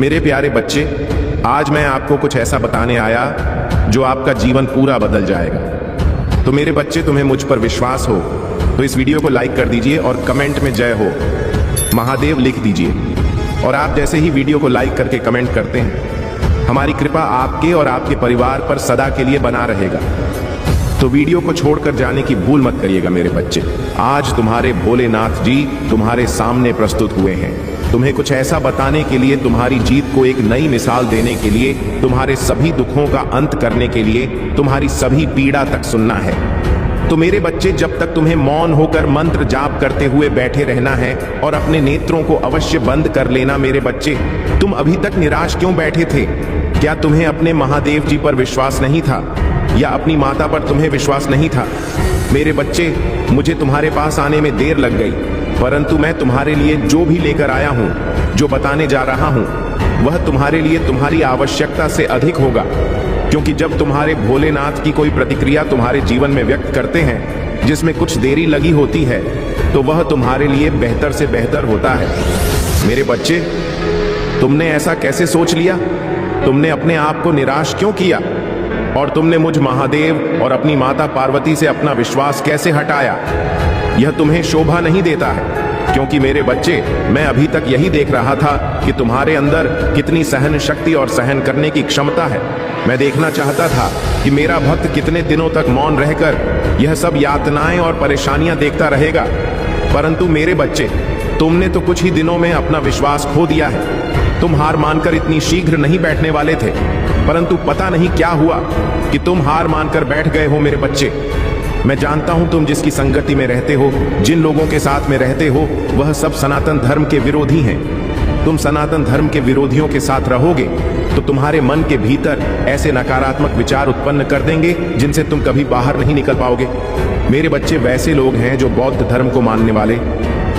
मेरे प्यारे बच्चे, आज मैं आपको कुछ ऐसा बताने आया जो आपका जीवन पूरा बदल जाएगा। तो मेरे बच्चे, तुम्हें मुझ पर विश्वास हो तो इस वीडियो को लाइक कर दीजिए और कमेंट में जय हो महादेव लिख दीजिए। और आप जैसे ही वीडियो को लाइक करके कमेंट करते हैं, हमारी कृपा आपके और आपके परिवार पर सदा के लिए बना रहेगा। तो वीडियो को छोड़कर जाने की भूल मत करिएगा मेरे बच्चे। आज तुम्हारे भोलेनाथ जी तुम्हारे सामने प्रस्तुत हुए हैं, तुम्हें कुछ ऐसा बताने के लिए, तुम्हारी जीत को एक नई मिसाल देने के लिए, तुम्हारे सभी दुखों का अंत करने के लिए, तुम्हारी सभी पीड़ा तक सुनना है। तो मेरे बच्चे, जब तक तुम्हें मौन होकर मंत्र जाप करते हुए बैठे रहना है और अपने नेत्रों को अवश्य बंद कर लेना। मेरे बच्चे, तुम अभी तक निराश क्यों बैठे थे? क्या तुम्हें अपने महादेव जी पर विश्वास नहीं था या अपनी माता पर तुम्हें विश्वास नहीं था? मेरे बच्चे, मुझे तुम्हारे पास आने में देर लग गई, परंतु मैं तुम्हारे लिए जो भी लेकर आया हूं, जो बताने जा रहा हूं, वह तुम्हारे लिए तुम्हारी आवश्यकता से अधिक होगा। क्योंकि जब तुम्हारे भोलेनाथ की कोई प्रतिक्रिया तुम्हारे जीवन में व्यक्त करते हैं जिसमें कुछ देरी लगी होती है, तो वह तुम्हारे लिए बेहतर से बेहतर होता है। मेरे बच्चे, तुमने ऐसा कैसे सोच लिया? तुमने अपने आप को निराश क्यों किया? और तुमने मुझ महादेव और अपनी माता पार्वती से अपना विश्वास कैसे हटाया? यह तुम्हें शोभा नहीं देता है। क्योंकि मेरे बच्चे, मैं अभी तक यही देख रहा था कि तुम्हारे अंदर कितनी सहन शक्ति और सहन करने की क्षमता है। मैं देखना चाहता था कि मेरा भक्त कितने दिनों तक मौन रहकर यह सब यातनाएं और परेशानियां देखता रहेगा। परंतु मेरे बच्चे, तुमने तो कुछ ही दिनों में अपना विश्वास खो दिया है। तुम हार मानकर इतनी शीघ्र नहीं बैठने वाले थे, परंतु पता नहीं क्या हुआ कि तुम हार मानकर बैठ गए हो। मेरे बच्चे, मैं जानता हूं तुम जिसकी संगति में रहते हो, जिन लोगों के साथ में रहते हो, वह सब सनातन धर्म के विरोधी हैं। तुम सनातन धर्म के विरोधियों के साथ रहोगे तो तुम्हारे मन के भीतर ऐसे नकारात्मक विचार उत्पन्न कर देंगे जिनसे तुम कभी बाहर नहीं निकल पाओगे। मेरे बच्चे, वैसे लोग हैं जो बौद्ध धर्म को मानने वाले,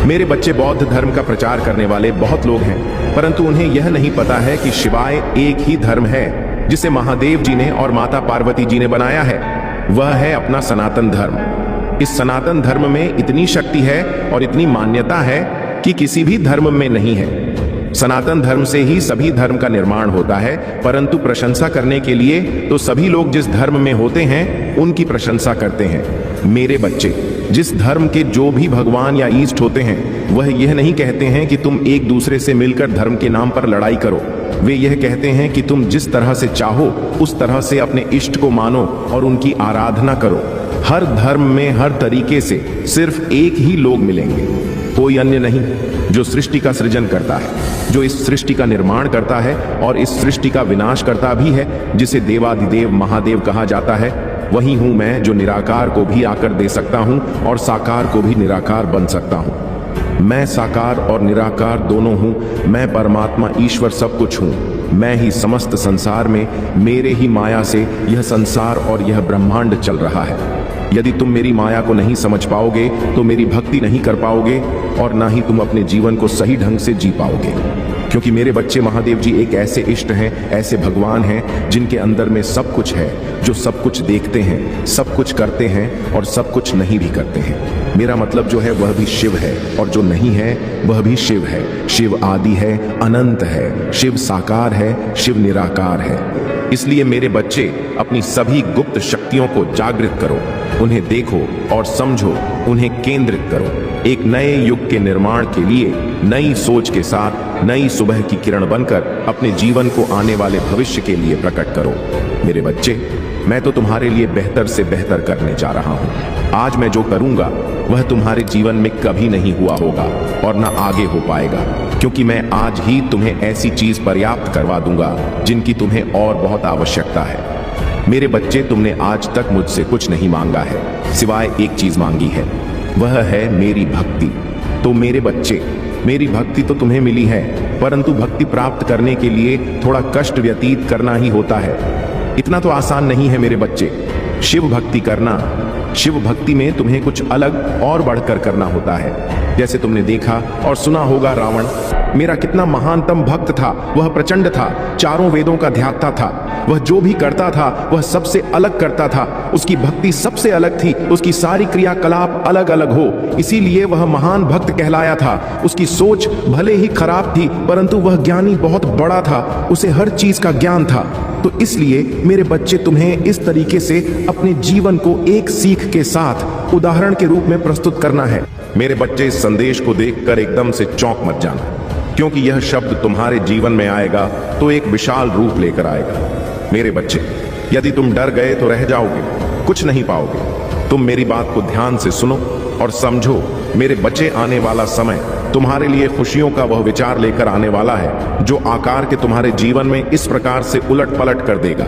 मेरे बच्चे, बौद्ध धर्म का प्रचार करने वाले बहुत लोग हैं, परंतु उन्हें यह नहीं पता है कि शिवाय एक ही धर्म है जिसे महादेव जी ने और माता पार्वती जी ने बनाया है। वह है अपना सनातन धर्म। इस सनातन धर्म में इतनी शक्ति है और इतनी मान्यता है कि किसी भी धर्म में नहीं है। सनातन धर्म से ही सभी धर्म का निर्माण होता है, परंतु प्रशंसा करने के लिए तो सभी लोग जिस धर्म में होते हैं उनकी प्रशंसा करते हैं। मेरे बच्चे, जिस धर्म के जो भी भगवान या ईष्ट होते हैं, वह यह नहीं कहते हैं कि तुम एक दूसरे से मिलकर धर्म के नाम पर लड़ाई करो। वे यह कहते हैं कि तुम जिस तरह से चाहो उस तरह से अपने इष्ट को मानो और उनकी आराधना करो। हर धर्म में हर तरीके से सिर्फ एक ही लोग मिलेंगे, कोई अन्य नहीं, जो सृष्टि का सृजन करता है, जो इस सृष्टि का निर्माण करता है और इस सृष्टि का विनाश करता भी है, जिसे देवाधिदेव महादेव कहा जाता है। वही हूं मैं, जो निराकार को भी आकर दे सकता हूं और साकार को भी निराकार बन सकता हूं। मैं साकार और निराकार दोनों हूं। मैं परमात्मा ईश्वर सब कुछ हूं। मैं ही समस्त संसार में, मेरे ही माया से यह संसार और यह ब्रह्मांड चल रहा है। यदि तुम मेरी माया को नहीं समझ पाओगे तो मेरी भक्ति नहीं कर पाओगे और ना ही तुम अपने जीवन को सही ढंग से जी पाओगे। क्योंकि मेरे बच्चे, महादेव जी एक ऐसे इष्ट हैं, ऐसे भगवान हैं जिनके अंदर में सब कुछ है, जो सब कुछ देखते हैं, सब कुछ करते हैं और सब कुछ नहीं भी करते हैं। मेरा मतलब जो है वह भी शिव है और जो नहीं है वह भी शिव है। शिव आदि है, अनंत है, शिव साकार है, शिव निराकार है। इसलिए मेरे बच्चे, अपनी सभी गुप्त शक्तियों को जागृत करो, उन्हें देखो और समझो, उन्हें केंद्रित करो। एक नए युग के निर्माण के लिए नई सोच के साथ नई सुबह की किरण बनकर अपने जीवन को आने वाले भविष्य के लिए प्रकट करो। मेरे बच्चे, मैं तो तुम्हारे लिए बेहतर से बेहतर करने जा रहा हूं। आज मैं जो करूंगा वह तुम्हारे जीवन में कभी नहीं हुआ होगा और ना आगे हो पाएगा, क्योंकि मैं आज ही तुम्हें ऐसी चीज पर्याप्त करवा दूंगा जिनकी तुम्हें और बहुत आवश्यकता है। मेरे बच्चे, तुमने आज तक मुझसे कुछ नहीं मांगा है, सिवाय एक चीज मांगी है, वह है मेरी भक्ति। तो मेरे बच्चे, मेरी भक्ति तो तुम्हें मिली है, परंतु भक्ति प्राप्त करने के लिए थोड़ा कष्ट व्यतीत करना ही होता है। इतना तो आसान नहीं है मेरे बच्चे। शिव भक्ति करना, शिव भक्ति में तुम्हें कुछ अलग और बढ़कर करना होता है। जैसे तुमने देखा और सुना होगा, रावण मेरा कितना महानतम भक्त था, वह प्रचंड था, चारों वेदों का ध्याता था, वह जो भी करता था वह सबसे अलग करता था, उसकी भक्ति सबसे अलग थी, उसकी सारी क्रियाकलाप अलग अलग हो, इसीलिए वह महान भक्त कहलाया था। उसकी सोच भले ही खराब थी परंतु वह ज्ञानी बहुत बड़ा था, उसे हर चीज का ज्ञान था। तो इसलिए मेरे बच्चे, तुम्हें इस तरीके से अपने जीवन को एक सीख के साथ उदाहरण के रूप में प्रस्तुत करना है। मेरे बच्चे, इस संदेश को देखकर एकदम से चौंक मत जाना, क्योंकि यह शब्द तुम्हारे जीवन में आएगा तो एक विशाल रूप लेकर आएगा। मेरे बच्चे, यदि तुम डर गए तो रह जाओगे, कुछ नहीं पाओगे। तुम मेरी बात को ध्यान से सुनो और समझो। मेरे बच्चे, आने वाला समय तुम्हारे लिए खुशियों का वह विचार लेकर आने वाला है जो आकार के तुम्हारे जीवन में इस प्रकार से उलट पलट कर देगा।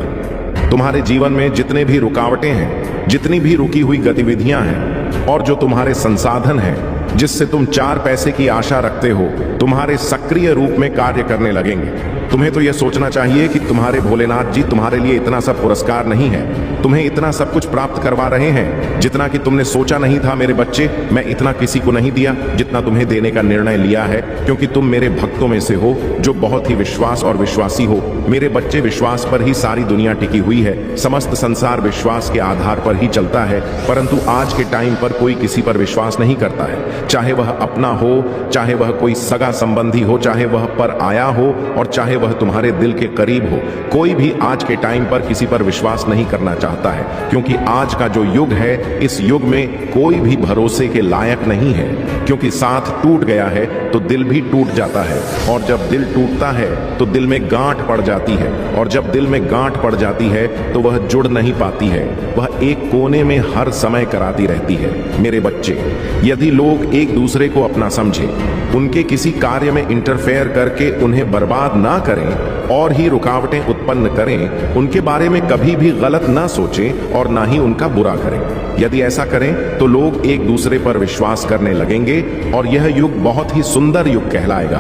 तुम्हारे जीवन में जितने भी रुकावटें हैं, जितनी भी रुकी हुई गतिविधियां हैं और जो तुम्हारे संसाधन हैं जिससे तुम 4 पैसे की आशा रखते हो, तुम्हारे सक्रिय रूप में कार्य करने लगेंगे। तुम्हें तो यह सोचना चाहिए कि तुम्हारे भोलेनाथ जी तुम्हारे लिए इतना सब पुरस्कार नहीं है, तुम्हें इतना सब कुछ प्राप्त करवा रहे हैं जितना कि तुमने सोचा नहीं था। मेरे बच्चे, मैं इतना किसी को नहीं दिया जितना तुम्हें देने का निर्णय लिया है, क्योंकि तुम मेरे भक्तों में से हो जो बहुत ही विश्वास और विश्वासी हो। मेरे बच्चे, विश्वास पर ही सारी दुनिया टिकी हुई है, समस्त संसार विश्वास के आधार पर ही चलता है। परंतु आज के टाइम पर कोई किसी पर विश्वास नहीं करता है, चाहे वह अपना हो, चाहे वह कोई सगा संबंधी हो, चाहे वह पर आया हो और चाहे वह तुम्हारे दिल के करीब हो। कोई भी आज के टाइम पर किसी पर विश्वास नहीं करना चाहता है, क्योंकि आज का जो युग है, इस युग में कोई भी भरोसे के लायक नहीं है, क्योंकि साथ टूट गया है तो दिल भी टूट जाता है, और जब दिल टूटता है तो दिल में गांठ पड़ जाती है, और जब दिल में गांठ पड़ जाती है तो वह जुड़ नहीं पाती है, वह एक कोने में हर समय कराती रहती है। मेरे बच्चे, यदि लोग एक दूसरे को अपना समझे, उनके किसी कार्य में इंटरफेयर करके उन्हें बर्बाद ना करें और ही रुकावटें उत्पन्न करें, उनके बारे में कभी भी गलत ना सोचें और ना ही उनका बुरा करें, यदि ऐसा करें तो लोग एक दूसरे पर विश्वास करने लगेंगे और यह युग बहुत ही सुंदर युग कहलाएगा।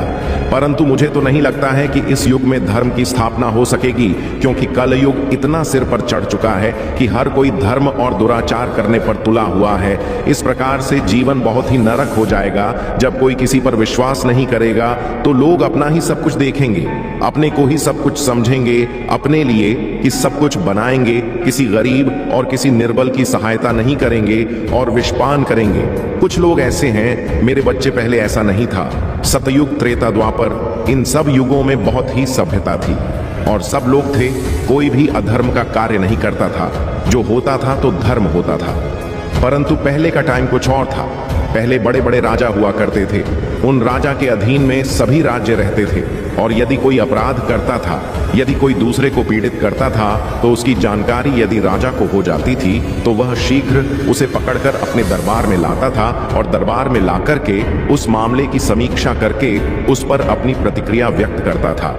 परंतु मुझे तो नहीं लगता है कि इस युग में धर्म की स्थापना हो सकेगी, क्योंकि कल युग इतना सिर पर चढ़ चुका है कि हर कोई धर्म और दुराचार करने पर तुला हुआ है। इस प्रकार से जीवन बहुत ही नरक हो जाएगा। जब कोई किसी पर विश्वास नहीं करेगा तो लोग अपना ही सब कुछ देखेंगे, अपने को ही सब कुछ समझेंगे, अपने लिए कि सब कुछ बनाएंगे, किसी गरीब और किसी निर्बल की सहायता नहीं करेंगे और विषपान करेंगे। कुछ लोग ऐसे हैं मेरे बच्चे, पहले ऐसा नहीं था। सतयुग, त्रेता, द्वापर, इन सब युगों में बहुत ही सभ्यता थी और सब लोग थे, कोई भी अधर्म का कार्य नहीं करता था, जो होता था तो धर्म होता था। परंतु पहले का टाइम कुछ और था। पहले बड़े बड़े राजा हुआ करते थे, उन राजा के अधीन में सभी राज्य रहते थे, और यदि कोई अपराध करता था, यदि कोई दूसरे को पीड़ित करता था तो उसकी जानकारी यदि राजा को हो जाती थी तो वह शीघ्र उसे पकड़कर अपने दरबार में लाता था और दरबार में लाकर के उस मामले की समीक्षा करके उस पर अपनी प्रतिक्रिया व्यक्त करता था।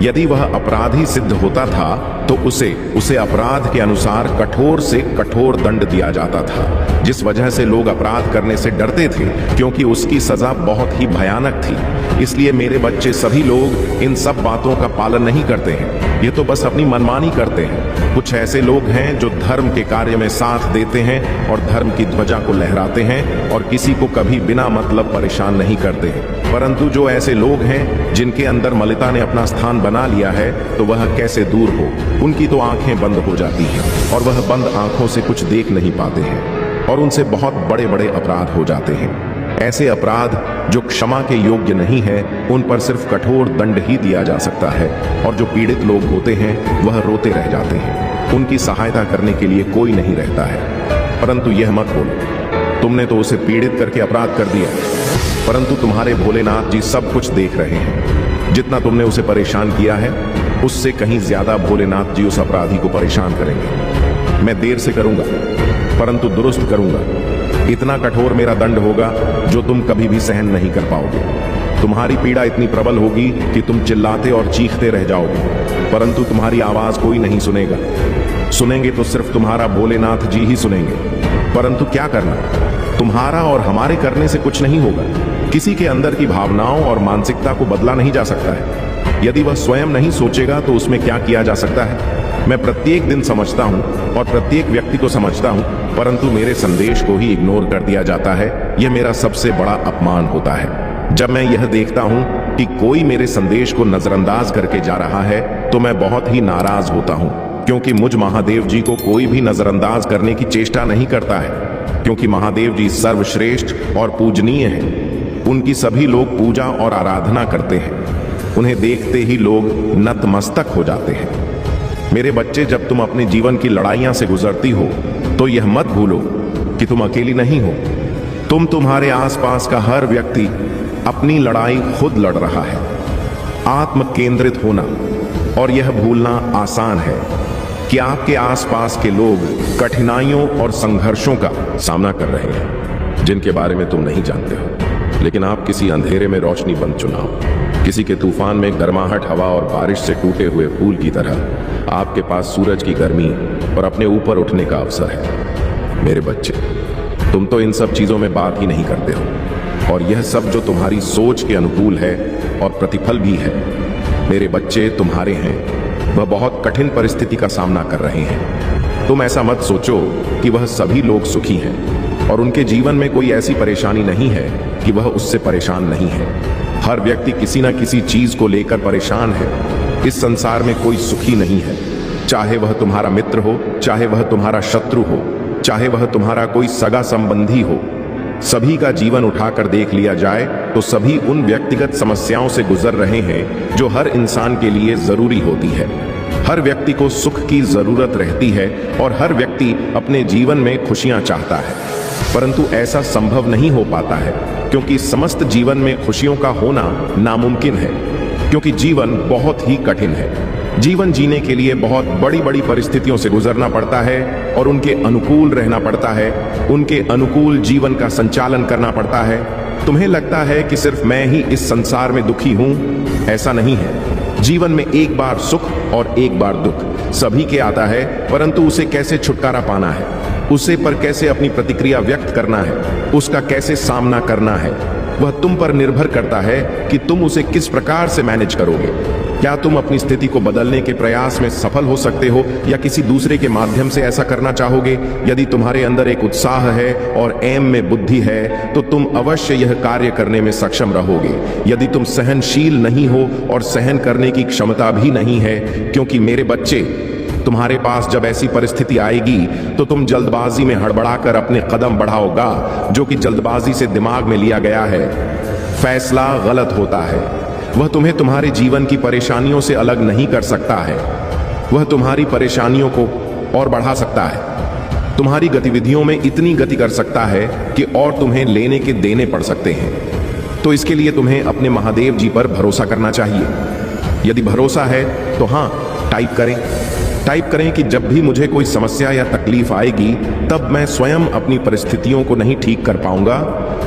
यदि वह अपराधी सिद्ध होता था तो उसे अपराध के अनुसार कठोर से कठोर दंड दिया जाता था, जिस वजह से लोग अपराध करने से डरते थे, क्योंकि उसकी सजा बहुत ही भयानक थी। इसलिए मेरे बच्चे, सभी लोग इन सब बातों का पालन नहीं करते हैं, ये तो बस अपनी मनमानी करते हैं। कुछ ऐसे लोग हैं जो धर्म के कार्य में साथ देते हैं और धर्म की ध्वजा को लहराते हैं और किसी को कभी बिना मतलब परेशान नहीं करते हैं। परंतु जो ऐसे लोग हैं जिनके अंदर मलिता ने अपना स्थान बना लिया है, तो वह कैसे दूर हो। उनकी तो आंखें बंद हो जाती हैं और वह बंद आंखों से कुछ देख नहीं पाते हैं और उनसे बहुत बड़े बड़े अपराध हो जाते हैं। ऐसे अपराध जो क्षमा के योग्य नहीं है, उन पर सिर्फ कठोर दंड ही दिया जा सकता है, और जो पीड़ित लोग होते हैं वह रोते रह जाते हैं। उनकी सहायता करने के लिए कोई नहीं रहता है। परंतु यह मत बोलो, तुमने तो उसे पीड़ित करके अपराध कर दिया, परंतु तुम्हारे भोलेनाथ जी सब कुछ देख रहे हैं। जितना तुमने उसे परेशान किया है, उससे कहीं ज्यादा भोलेनाथ जी उस अपराधी को परेशान करेंगे। मैं देर से करूंगा, परंतु दुरुस्त करूंगा। इतना कठोर मेरा दंड होगा जो तुम कभी भी सहन नहीं कर पाओगे। तुम्हारी पीड़ा इतनी प्रबल होगी कि तुम चिल्लाते और चीखते रह जाओगे, परंतु तुम्हारी आवाज कोई नहीं सुनेगा। सुनेंगे तो सिर्फ तुम्हारा भोलेनाथ जी ही सुनेंगे। परंतु क्या करना, तुम्हारा और हमारे करने से कुछ नहीं होगा। किसी के अंदर की भावनाओं और मानसिकता को बदला नहीं जा सकता है। यदि वह स्वयं नहीं सोचेगा तो उसमें क्या किया जा सकता है। मैं प्रत्येक दिन समझता हूं और प्रत्येक व्यक्ति को समझता हूं, परंतु मेरे संदेश को ही इग्नोर कर दिया जाता है। यह मेरा सबसे बड़ा अपमान होता है। जब मैं यह देखता हूं कि कोई मेरे संदेश को नजरअंदाज करके जा रहा है तो मैं बहुत ही नाराज होता हूं, क्योंकि मुझ महादेव जी को कोई भी नजरअंदाज करने की चेष्टा नहीं करता है, क्योंकि महादेव जी सर्वश्रेष्ठ और पूजनीय हैं। उनकी सभी लोग पूजा और आराधना करते हैं। उन्हें देखते ही लोग नतमस्तक हो जाते हैं। मेरे बच्चे, जब तुम अपने जीवन की लड़ाइयां से गुजरती हो तो यह मत भूलो कि तुम अकेली नहीं हो। तुम्हारे आसपास का हर व्यक्ति अपनी लड़ाई खुद लड़ रहा है। आत्म केंद्रित होना और यह भूलना आसान है कि आपके आसपास के लोग कठिनाइयों और संघर्षों का सामना कर रहे हैं जिनके बारे में तुम नहीं जानते हो। लेकिन आप किसी अंधेरे में रोशनी बंद चुनाव, किसी के तूफान में गर्माहट हवा और बारिश से टूटे हुए फूल की तरह आपके पास सूरज की गर्मी और अपने ऊपर उठने का अवसर है। मेरे बच्चे, तुम तो इन सब चीजों में बात ही नहीं करते हो, और यह सब जो तुम्हारी सोच के अनुकूल है और प्रतिफल भी है। मेरे बच्चे तुम्हारे हैं, वह बहुत कठिन परिस्थिति का सामना कर रहे हैं। तुम ऐसा मत सोचो कि वह सभी लोग सुखी हैं और उनके जीवन में कोई ऐसी परेशानी नहीं है कि वह उससे परेशान नहीं है। हर व्यक्ति किसी न किसी चीज को लेकर परेशान है। इस संसार में कोई सुखी नहीं है, चाहे वह तुम्हारा मित्र हो, चाहे वह तुम्हारा शत्रु हो, चाहे वह तुम्हारा कोई सगा संबंधी हो। सभी का जीवन उठाकर देख लिया जाए तो सभी उन व्यक्तिगत समस्याओं से गुजर रहे हैं जो हर इंसान के लिए जरूरी होती है। हर व्यक्ति को सुख की जरूरत रहती है और हर व्यक्ति अपने जीवन में खुशियां चाहता है, परंतु ऐसा संभव नहीं हो पाता है क्योंकि समस्त जीवन में खुशियों का होना नामुमकिन है, क्योंकि जीवन बहुत ही कठिन है। जीवन जीने के लिए बहुत बड़ी बड़ी परिस्थितियों से गुजरना पड़ता है और उनके अनुकूल रहना पड़ता है, उनके अनुकूल जीवन का संचालन करना पड़ता है। तुम्हें लगता है कि सिर्फ मैं ही इस संसार में दुखी हूं, ऐसा नहीं है। जीवन में एक बार सुख और एक बार दुख सभी के आता है, परंतु उसे कैसे छुटकारा पाना है, उसे पर कैसे अपनी प्रतिक्रिया व्यक्त करना है, उसका कैसे सामना करना है, वह तुम पर निर्भर करता है कि तुम उसे किस प्रकार से मैनेज करोगे। क्या तुम अपनी स्थिति को बदलने के प्रयास में सफल हो सकते हो या किसी दूसरे के माध्यम से ऐसा करना चाहोगे? यदि तुम्हारे अंदर एक उत्साह है और एम में बुद्धि है तो तुम अवश्य यह कार्य करने में सक्षम रहोगे। यदि तुम सहनशील नहीं हो और सहन करने की क्षमता भी नहीं है, क्योंकि मेरे बच्चे, तुम्हारे पास जब ऐसी परिस्थिति आएगी तो तुम जल्दबाजी में हड़बड़ाकर अपने कदम बढ़ाओगा, जो कि जल्दबाजी से दिमाग में लिया गया है। फैसला गलत होता है। वह तुम्हें तुम्हारे जीवन की परेशानियों से अलग नहीं कर सकता है। वह तुम्हारी परेशानियों को और बढ़ा सकता है, तुम्हारी गतिविधियों में इतनी गति कर सकता है कि और तुम्हें लेने के देने पड़ सकते हैं। तो इसके लिए तुम्हें अपने महादेव जी पर भरोसा करना चाहिए। यदि भरोसा है तो हाँ, टाइप करें कि जब भी मुझे कोई समस्या या तकलीफ आएगी तब मैं स्वयं अपनी परिस्थितियों को नहीं ठीक कर पाऊंगा,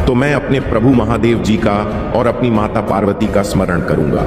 तो मैं अपने प्रभु महादेव जी का और अपनी माता पार्वती का स्मरण करूंगा।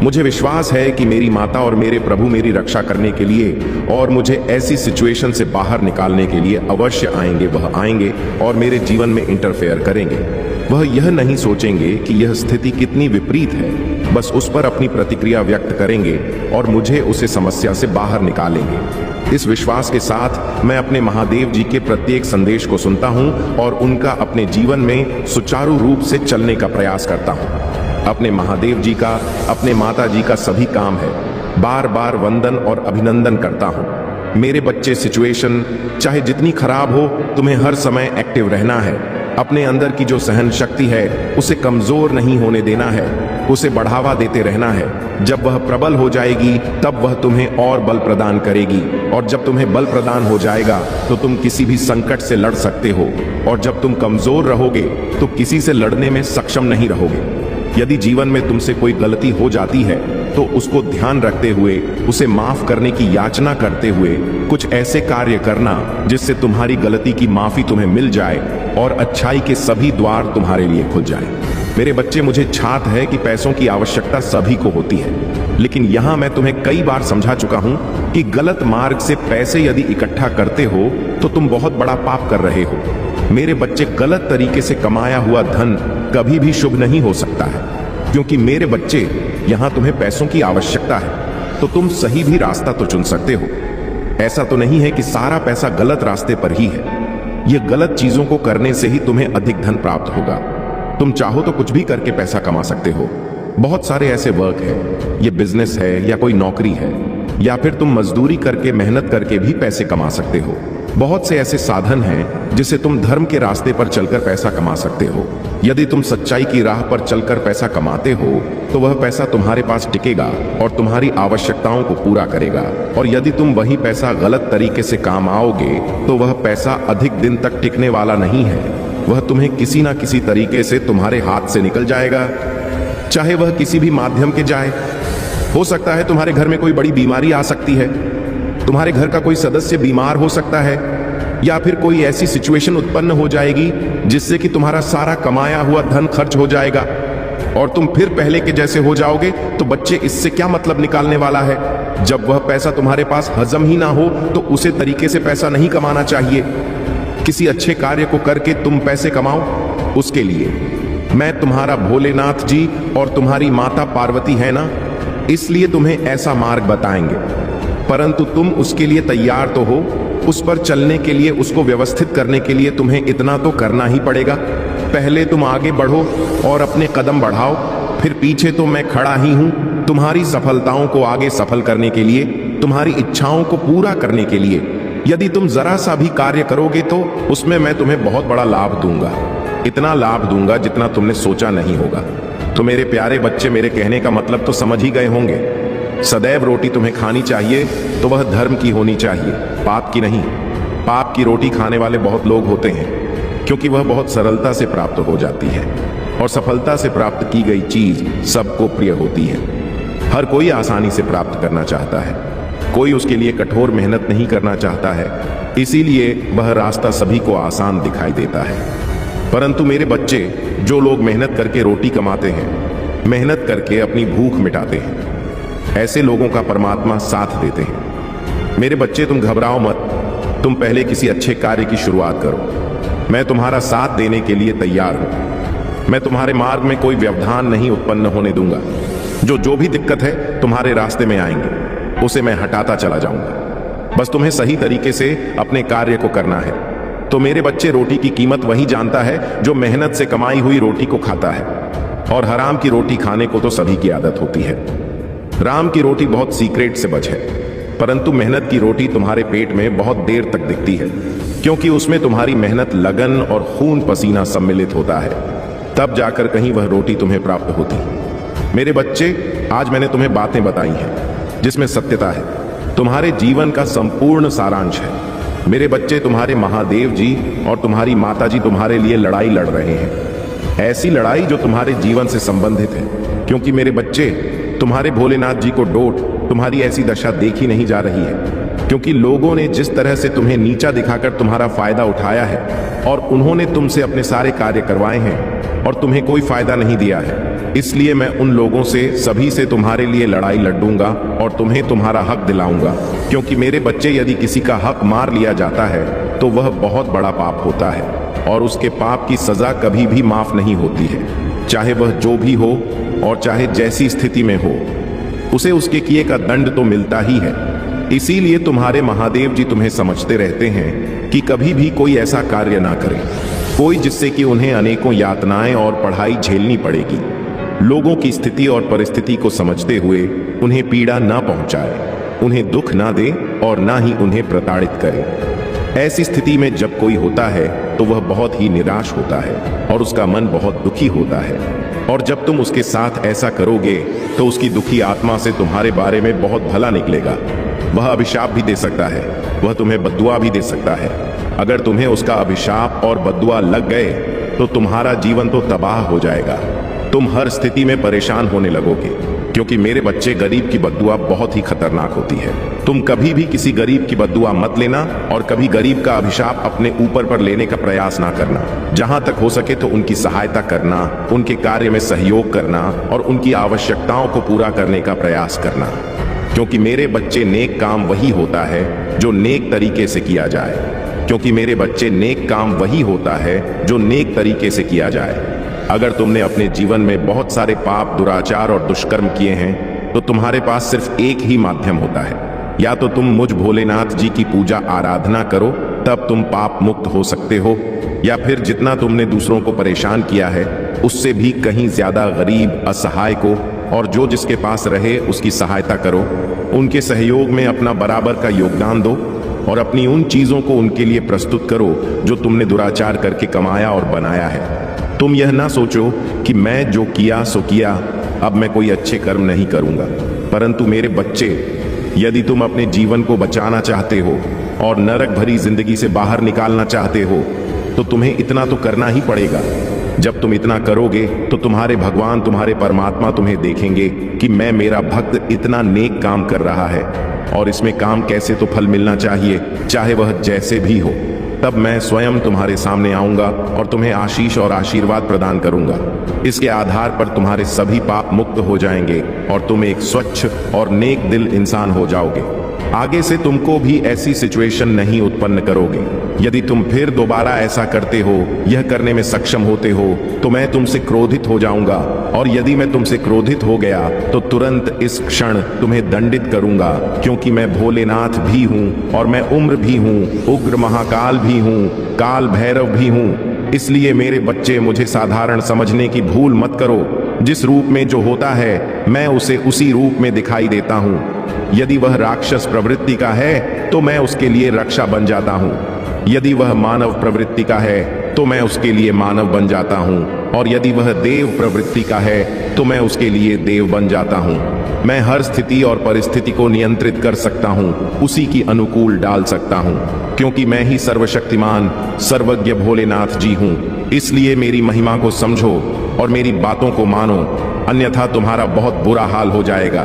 मुझे विश्वास है कि मेरी माता और मेरे प्रभु मेरी रक्षा करने के लिए और मुझे ऐसी सिचुएशन से बाहर निकालने के लिए अवश्य आएंगे। वह आएंगे और मेरे जीवन में इंटरफेयर करेंगे। वह यह नहीं सोचेंगे कि यह स्थिति कितनी विपरीत है, बस उस पर अपनी प्रतिक्रिया व्यक्त करेंगे और मुझे उसे समस्या से बाहर निकालेंगे। इस विश्वास के साथ मैं अपने महादेव जी के प्रत्येक संदेश को सुनता हूं और उनका अपने जीवन में सुचारू रूप से चलने का प्रयास करता हूं। अपने महादेव जी का, अपने माता जी का सभी काम है बार बार वंदन और अभिनंदन करता हूं। मेरे बच्चे, सिचुएशन चाहे जितनी खराब हो, तुम्हें हर समय एक्टिव रहना है। अपने अंदर की जो सहन शक्ति है उसे कमजोर नहीं होने देना है, उसे बढ़ावा देते रहना है। जब वह प्रबल हो जाएगी तब वह तुम्हें और बल प्रदान करेगी, और जब तुम्हें बल प्रदान हो जाएगा तो तुम किसी भी संकट से लड़ सकते हो, और जब तुम कमजोर रहोगे तो किसी से लड़ने में सक्षम नहीं रहोगे। यदि जीवन में तुमसे कोई गलती हो जाती है तो उसको ध्यान रखते हुए, उसे माफ करने की याचना करते हुए कुछ ऐसे कार्य करना जिससे तुम्हारी गलती की माफी तुम्हें मिल जाए और अच्छाई के सभी द्वार तुम्हारे लिए खुल जाए। मेरे बच्चे, मुझे छात है कि पैसों की आवश्यकता सभी को होती है, लेकिन यहां मैं तुम्हें कई बार समझा चुका हूं कि गलत मार्ग से पैसे यदि इकट्ठा करते हो तो तुम बहुत बड़ा पाप कर रहे हो। मेरे बच्चे, गलत तरीके से कमाया हुआ धन कभी भी शुभ नहीं हो सकता है, क्योंकि मेरे बच्चे, यहां तुम्हें पैसों की आवश्यकता है तो तुम सही भी रास्ता तो चुन सकते हो। ऐसा तो नहीं है कि सारा पैसा गलत रास्ते पर ही है। यह गलत चीजों को करने से ही तुम्हें अधिक धन प्राप्त होगा। तुम चाहो तो कुछ भी करके पैसा कमा सकते हो, बहुत सारे ऐसे वर्क है, ये बिजनेस है या कोई नौकरी है, या फिर तुम मजदूरी करके मेहनत करके भी पैसे कमा सकते हो। बहुत से ऐसे साधन हैं जिससे तुम धर्म के रास्ते पर चलकर पैसा कमा सकते हो। यदि तुम सच्चाई की राह पर चलकर पैसा कमाते हो तो वह पैसा तुम्हारे पास टिकेगा और तुम्हारी आवश्यकताओं को पूरा करेगा। और यदि तुम वही पैसा गलत तरीके से काम आओगे तो वह पैसा अधिक दिन तक टिकने वाला नहीं है। वह तुम्हें किसी ना किसी तरीके से तुम्हारे हाथ से निकल जाएगा, चाहे वह किसी भी माध्यम के जाए। हो सकता है तुम्हारे घर में कोई बड़ी बीमारी आ सकती है, तुम्हारे घर का कोई सदस्य बीमार हो सकता है, या फिर कोई ऐसी सिचुएशन उत्पन्न हो जाएगी जिससे कि तुम्हारा सारा कमाया हुआ धन खर्च हो जाएगा और तुम फिर पहले के जैसे हो जाओगे। तो बच्चे, इससे क्या मतलब निकालने वाला है? जब वह पैसा तुम्हारे पास हजम ही ना हो तो उसे तरीके से पैसा नहीं कमाना चाहिए। किसी अच्छे कार्य को करके तुम पैसे कमाओ। उसके लिए मैं तुम्हारा भोलेनाथ जी और तुम्हारी माता पार्वती है ना, इसलिए तुम्हें ऐसा मार्ग बताएंगे, परंतु तुम उसके लिए तैयार तो हो। उस पर चलने के लिए, उसको व्यवस्थित करने के लिए तुम्हें इतना तो करना ही पड़ेगा। पहले तुम आगे बढ़ो और अपने कदम बढ़ाओ, फिर पीछे तो मैं खड़ा ही हूं तुम्हारी सफलताओं को आगे सफल करने के लिए, तुम्हारी इच्छाओं को पूरा करने के लिए। यदि तुम जरा सा भी कार्य करोगे तो उसमें मैं तुम्हें बहुत बड़ा लाभ दूंगा, इतना लाभ दूंगा जितना तुमने सोचा नहीं होगा। तो मेरे प्यारे बच्चे, मेरे कहने का मतलब तो समझ ही गए होंगे। सदैव रोटी तुम्हें खानी चाहिए तो वह धर्म की होनी चाहिए, पाप की नहीं। पाप की रोटी खाने वाले बहुत लोग होते हैं क्योंकि वह बहुत सरलता से प्राप्त हो जाती है और सफलता से प्राप्त की गई चीज सबको प्रिय होती है। हर कोई आसानी से प्राप्त करना चाहता है, कोई उसके लिए कठोर मेहनत नहीं करना चाहता है, इसीलिए वह रास्ता सभी को आसान दिखाई देता है। परंतु मेरे बच्चे, जो लोग मेहनत करके रोटी कमाते हैं, मेहनत करके अपनी भूख मिटाते हैं, ऐसे लोगों का परमात्मा साथ देते हैं। मेरे बच्चे, तुम घबराओ मत, तुम पहले किसी अच्छे कार्य की शुरुआत करो। मैं तुम्हारा साथ देने के लिए तैयार हूं। मैं तुम्हारे मार्ग में कोई व्यवधान नहीं उत्पन्न होने दूंगा। जो भी दिक्कत है तुम्हारे रास्ते में आएंगे, उसे मैं हटाता चला जाऊंगा। बस तुम्हें सही तरीके से अपने कार्य को करना है। तो मेरे बच्चे, रोटी की कीमत वही जानता है जो मेहनत से कमाई हुई रोटी को खाता है, और हराम की रोटी खाने को तो सभी की आदत होती है। राम की रोटी बहुत सीक्रेट से बच है, परंतु मेहनत की रोटी तुम्हारे पेट में बहुत देर तक दिखती है, क्योंकि उसमें तुम्हारी मेहनत, लगन और खून पसीना सम्मिलित होता है। तब जाकर कहीं वह रोटी तुम्हें प्राप्त होती। मेरे बच्चे, आज मैंने तुम्हें बातें बताई हैं जिसमें सत्यता है, तुम्हारे जीवन का संपूर्ण सारांश है। मेरे बच्चे, तुम्हारे महादेव जी और तुम्हारी माता जी तुम्हारे लिए लड़ाई लड़ रहे हैं, ऐसी लड़ाई जो तुम्हारे जीवन से संबंधित है। क्योंकि मेरे बच्चे, तुम्हारे भोलेनाथ जी को डोट तुम्हारी ऐसी दशा देखी नहीं जा रही है, क्योंकि लोगों ने जिस तरह से तुम्हें नीचा दिखाकर तुम्हारा फायदा उठाया है और उन्होंने तुमसे अपने सारे कार्य करवाए हैं और तुम्हें कोई फायदा नहीं दिया है। इसलिए मैं उन लोगों से, सभी से तुम्हारे लिए लड़ाई लड़ूंगा और तुम्हें तुम्हारा हक दिलाऊंगा। क्योंकि मेरे बच्चे, यदि किसी का हक मार लिया जाता है तो वह बहुत बड़ा पाप होता है और उसके पाप की सजा कभी भी माफ नहीं होती है। चाहे वह जो भी हो और चाहे जैसी स्थिति में हो, उसे उसके किए का दंड तो मिलता ही है। इसीलिए तुम्हारे महादेव जी तुम्हें समझते रहते हैं कि कभी भी कोई ऐसा कार्य ना करे, कोई जिससे कि उन्हें अनेकों यातनाएं और पढ़ाई झेलनी पड़ेगी। लोगों की स्थिति और परिस्थिति को समझते हुए उन्हें पीड़ा ना पहुंचाए, उन्हें दुख ना दे और ना ही उन्हें प्रताड़ित करे। ऐसी स्थिति में जब कोई होता है तो वह बहुत ही निराश होता है और उसका मन बहुत दुखी होता है। और जब तुम उसके साथ ऐसा करोगे तो उसकी दुखी आत्मा से तुम्हारे बारे में बहुत भला निकलेगा। वह अभिशाप भी दे सकता है, वह तुम्हें बद्दुआ भी दे सकता है। अगर तुम्हें उसका अभिशाप और बद्दुआ लग गए तो तुम्हारा जीवन तो तबाह हो जाएगा। तुम हर स्थिति में परेशान होने लगोगे, क्योंकि मेरे बच्चे, गरीब की बद्दुआ बहुत ही खतरनाक होती है। तुम कभी भी किसी गरीब की बद्दुआ मत लेना और कभी गरीब का अभिशाप अपने ऊपर पर लेने का प्रयास ना करना। जहां तक हो सके तो उनकी सहायता करना, उनके कार्य में सहयोग करना और उनकी आवश्यकताओं को पूरा करने का प्रयास करना। क्योंकि मेरे बच्चे, नेक काम वही होता है जो नेक तरीके से किया जाए। क्योंकि मेरे बच्चे, नेक काम वही होता है जो नेक तरीके से किया जाए। अगर तुमने अपने जीवन में बहुत सारे पाप, दुराचार और दुष्कर्म किए हैं तो तुम्हारे पास सिर्फ एक ही माध्यम होता है, या तो तुम मुझ भोलेनाथ जी की पूजा आराधना करो, तब तुम पाप मुक्त हो सकते हो, या फिर जितना तुमने दूसरों को परेशान किया है उससे भी कहीं ज्यादा गरीब, असहाय को और जो जिसके पास रहे उसकी सहायता करो। उनके सहयोग में अपना बराबर का योगदान दो और अपनी उन चीजों को उनके लिए प्रस्तुत करो जो तुमने दुराचार करके कमाया और बनाया है। तुम यह ना सोचो कि मैं जो किया सो किया, अब मैं कोई अच्छे कर्म नहीं करूंगा। परंतु मेरे बच्चे, यदि तुम अपने जीवन को बचाना चाहते हो और नरक भरी जिंदगी से बाहर निकालना चाहते हो तो तुम्हें इतना तो करना ही पड़ेगा। जब तुम इतना करोगे तो तुम्हारे भगवान, तुम्हारे परमात्मा तुम्हें देखेंगे कि मैं, मेरा भक्त इतना नेक काम कर रहा है और इसमें काम कैसे तो फल मिलना चाहिए, चाहे वह जैसे भी हो। तब मैं स्वयं तुम्हारे सामने आऊंगा और तुम्हें आशीष और आशीर्वाद प्रदान करूंगा। इसके आधार पर तुम्हारे सभी पाप मुक्त हो जाएंगे और तुम एक स्वच्छ और नेक दिल इंसान हो जाओगे। आगे से तुमको भी ऐसी सिचुएशन नहीं उत्पन्न करोगे। यदि तुम फिर दोबारा ऐसा करते हो, यह करने में सक्षम होते हो, तो मैं तुमसे क्रोधित हो जाऊंगा और यदि मैं तुमसे क्रोधित हो गया तो तुरंत इस क्षण तुम्हें दंडित करूंगा, क्योंकि मैं भोलेनाथ भी हूं और मैं उम्र भी हूं, उग्र महाकाल भी हूं, काल भैरव भी हूं। इसलिए मेरे बच्चे, मुझे साधारण समझने की भूल मत करो। जिस रूप में जो होता है मैं उसे उसी रूप में दिखाई देता हूं। यदि वह राक्षस प्रवृत्ति का है तो मैं उसके लिए रक्षा बन जाता हूं। यदि वह मानव प्रवृत्ति का है तो मैं उसके लिए मानव बन जाता हूं, और यदि वह देव प्रवृत्ति का है तो मैं उसके लिए देव बन जाता हूं। मैं हर स्थिति और परिस्थिति को नियंत्रित कर सकता हूं, उसी की अनुकूल डाल सकता हूं, क्योंकि मैं ही सर्वशक्तिमान, सर्वज्ञ भोलेनाथ जी हूं। इसलिए मेरी महिमा को समझो और मेरी बातों को मानो, अन्यथा तुम्हारा बहुत बुरा हाल हो जाएगा,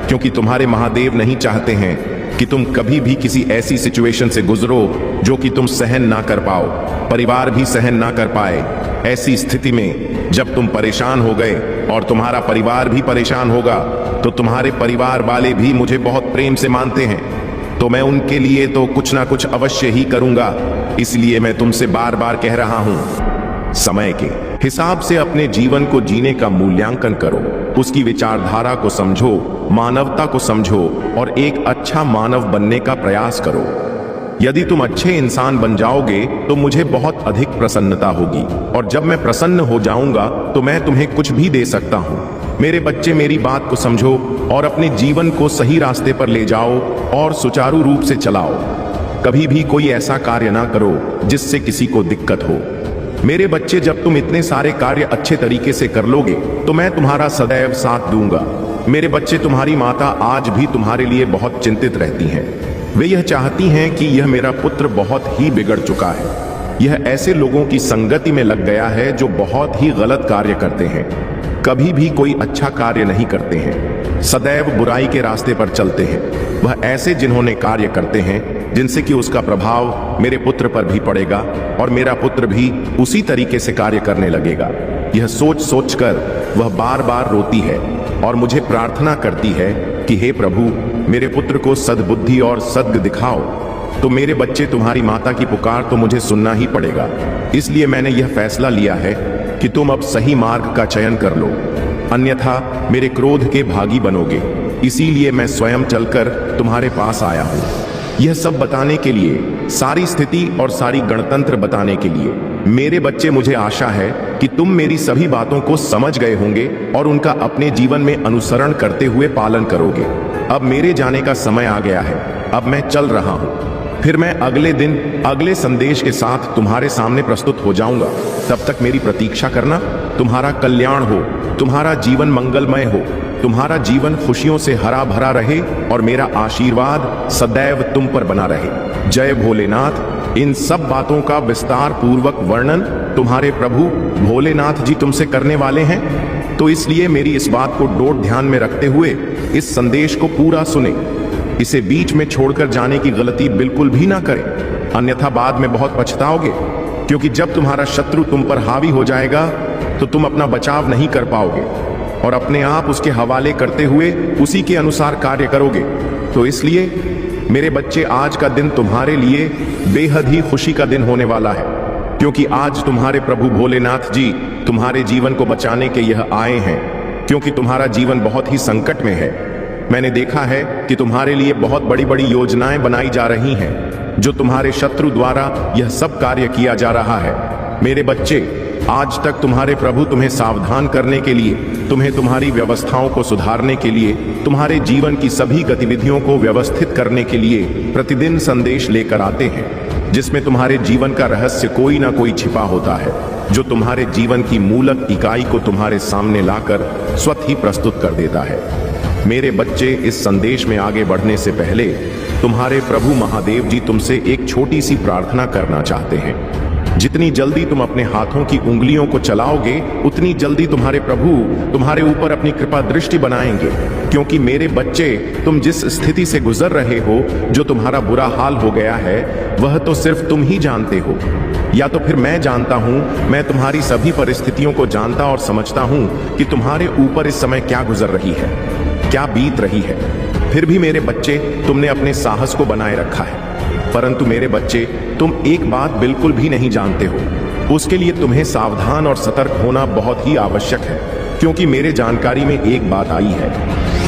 क्योंकि तुम्हारे महादेव नहीं चाहते हैं कि तुम कभी भी किसी ऐसी सिचुएशन से गुजरो जो कि तुम सहन ना कर पाओ, परिवार भी सहन ना कर पाए। ऐसी स्थिति में जब तुम परेशान हो गए और तुम्हारा परिवार भी परेशान होगा तो तुम्हारे परिवार वाले भी मुझे बहुत प्रेम से मानते हैं, तो मैं उनके लिए तो कुछ ना कुछ अवश्य ही करूंगा। इसलिए मैं तुमसे बार बार कह रहा हूं, समय के हिसाब से अपने जीवन को जीने का मूल्यांकन करो, उसकी विचारधारा को समझो, मानवता को समझो और एक अच्छा मानव बनने का प्रयास करो। यदि तुम अच्छे इंसान बन जाओगे तो मुझे बहुत अधिक प्रसन्नता होगी, और जब मैं प्रसन्न हो जाऊंगा तो मैं तुम्हें कुछ भी दे सकता हूं। मेरे बच्चे, मेरी बात को समझो और अपने जीवन को सही रास्ते पर ले जाओ और सुचारू रूप से चलाओ। कभी भी कोई ऐसा कार्य ना करो जिससे किसी को दिक्कत हो। मेरे बच्चे, जब तुम इतने सारे कार्य अच्छे तरीके से कर लोगे तो मैं तुम्हारा सदैव साथ दूंगा। मेरे बच्चे, तुम्हारी माता आज भी तुम्हारे लिए बहुत चिंतित रहती हैं। वे यह चाहती हैं कि यह मेरा पुत्र बहुत ही बिगड़ चुका है, यह ऐसे लोगों की संगति में लग गया है जो बहुत ही गलत कार्य करते हैं, कभी भी कोई अच्छा कार्य नहीं करते हैं, सदैव बुराई के रास्ते पर चलते हैं। वह ऐसे जिन्होंने कार्य करते हैं जिनसे कि उसका प्रभाव मेरे पुत्र पर भी पड़ेगा और मेरा पुत्र भी उसी तरीके से कार्य करने लगेगा। यह सोच सोचकर वह बार बार रोती है और मुझे प्रार्थना करती है कि हे प्रभु, मेरे पुत्र को सद्बुद्धि और सद्गति दिखाओ। तो मेरे बच्चे, तुम्हारी माता की पुकार तो मुझे सुनना ही पड़ेगा। इसलिए मैंने यह फैसला लिया है कि तुम अब सही मार्ग का चयन कर लो, अन्यथा मेरे क्रोध के भागी बनोगे। इसीलिए मैं स्वयं चलकर तुम्हारे पास आया हूं, यह सब बताने के लिए, सारी स्थिति और सारी गणतंत्र बताने के लिए। मेरे बच्चे, मुझे आशा है कि तुम मेरी सभी बातों को समझ गए होंगे और उनका अपने जीवन में अनुसरण करते हुए पालन करोगे। अब मेरे जाने का समय आ गया है, अब मैं चल रहा हूं। फिर मैं अगले दिन अगले संदेश के साथ तुम्हारे सामने प्रस्तुत हो जाऊंगा। तब तक मेरी प्रतीक्षा करना। तुम्हारा कल्याण हो, तुम्हारा जीवन मंगलमय हो, तुम्हारा जीवन खुशियों से हरा भरा रहे और मेरा आशीर्वाद सदैव तुम पर बना रहे। जय भोलेनाथ। इन सब बातों का विस्तार पूर्वक वर्णन तुम्हारे प्रभु भोलेनाथ जी तुमसे करने वाले हैं, तो इसलिए मेरी इस बात को डोट ध्यान में रखते हुए इस संदेश को पूरा सुने। इसे बीच में छोड़कर जाने की गलती बिल्कुल भी ना करें, अन्यथा बाद में बहुत पछताओगे, क्योंकि जब तुम्हारा शत्रु तुम पर हावी हो जाएगा तो तुम अपना बचाव नहीं कर पाओगे और अपने आप उसके हवाले करते हुए उसी के अनुसार कार्य करोगे। तो इसलिए मेरे बच्चे, आज का दिन तुम्हारे लिए बेहद ही खुशी का दिन होने वाला है, क्योंकि आज तुम्हारे प्रभु भोलेनाथ जी तुम्हारे जीवन को बचाने के यह आए हैं, क्योंकि तुम्हारा जीवन बहुत ही संकट में है। मैंने देखा है कि तुम्हारे लिए बहुत बड़ी बड़ी योजनाएं बनाई जा रही हैं, जो तुम्हारे शत्रु द्वारा यह सब कार्य किया जा रहा है। मेरे बच्चे, आज तक तुम्हारे प्रभु तुम्हें सावधान करने के लिए, तुम्हें तुम्हारी व्यवस्थाओं को सुधारने के लिए, तुम्हारे जीवन की सभी गतिविधियों को व्यवस्थित करने के लिए प्रतिदिन संदेश लेकर आते हैं, जिसमें तुम्हारे जीवन का रहस्य कोई ना कोई छिपा होता है, जो तुम्हारे जीवन की मूलक इकाई को तुम्हारे सामने लाकर स्वतः ही प्रस्तुत कर देता है। मेरे बच्चे, इस संदेश में आगे बढ़ने से पहले तुम्हारे प्रभु महादेव जी तुमसे एक छोटी सी प्रार्थना करना चाहते हैं। जितनी जल्दी तुम अपने हाथों की उंगलियों को चलाओगे, उतनी जल्दी तुम्हारे प्रभु तुम्हारे ऊपर अपनी कृपा दृष्टि बनाएंगे, क्योंकि मेरे बच्चे, तुम जिस स्थिति से गुजर रहे हो, जो तुम्हारा बुरा हाल हो गया है, वह तो सिर्फ तुम ही जानते हो, या तो फिर मैं जानता हूं। मैं तुम्हारी सभी परिस्थितियों को जानता और समझता हूं कि तुम्हारे ऊपर इस समय क्या गुजर रही है, क्या बीत रही है। फिर भी मेरे बच्चे, तुमने अपने साहस को बनाए रखा है। परंतु मेरे बच्चे, तुम एक बात बिल्कुल भी नहीं जानते हो। उसके लिए तुम्हें सावधान और सतर्क होना बहुत ही आवश्यक है, क्योंकि मेरे जानकारी में एक बात आई है,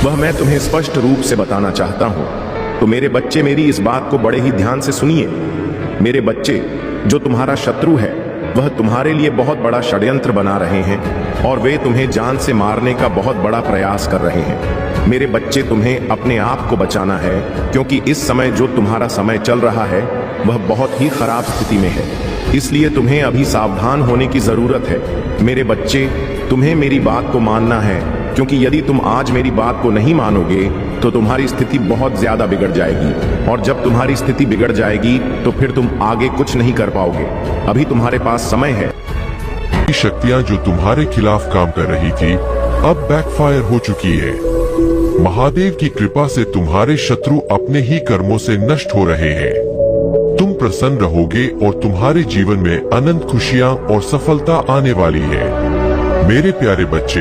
वह मैं तुम्हें स्पष्ट रूप से बताना चाहता हूं। तो मेरे बच्चे, मेरी इस बात को बड़े ही ध्यान से सुनिए। मेरे बच्चे, जो तुम्हारा शत्रु है, वह तुम्हारे लिए बहुत बड़ा षड्यंत्र बना रहे हैं और वे तुम्हें जान से मारने का बहुत बड़ा प्रयास कर रहे हैं। मेरे बच्चे, तुम्हें अपने आप को बचाना है, क्योंकि इस समय जो तुम्हारा समय चल रहा है, वह बहुत ही खराब स्थिति में है। इसलिए तुम्हें अभी सावधान होने की जरूरत है। मेरे बच्चे, तुम्हें मेरी बात को मानना है, क्योंकि यदि तुम आज मेरी बात को नहीं मानोगे तो तुम्हारी स्थिति बहुत ज्यादा बिगड़ जाएगी, और जब तुम्हारी स्थिति बिगड़ जाएगी तो फिर तुम आगे कुछ नहीं कर पाओगे। अभी तुम्हारे पास समय है। शक्तियां जो तुम्हारे खिलाफ काम कर रही थी, अब बैकफायर हो चुकी है। महादेव की कृपा से तुम्हारे शत्रु अपने ही कर्मों से नष्ट हो रहे हैं। तुम प्रसन्न रहोगे और तुम्हारे जीवन में अनंत खुशियां और सफलता आने वाली है। मेरे प्यारे बच्चे,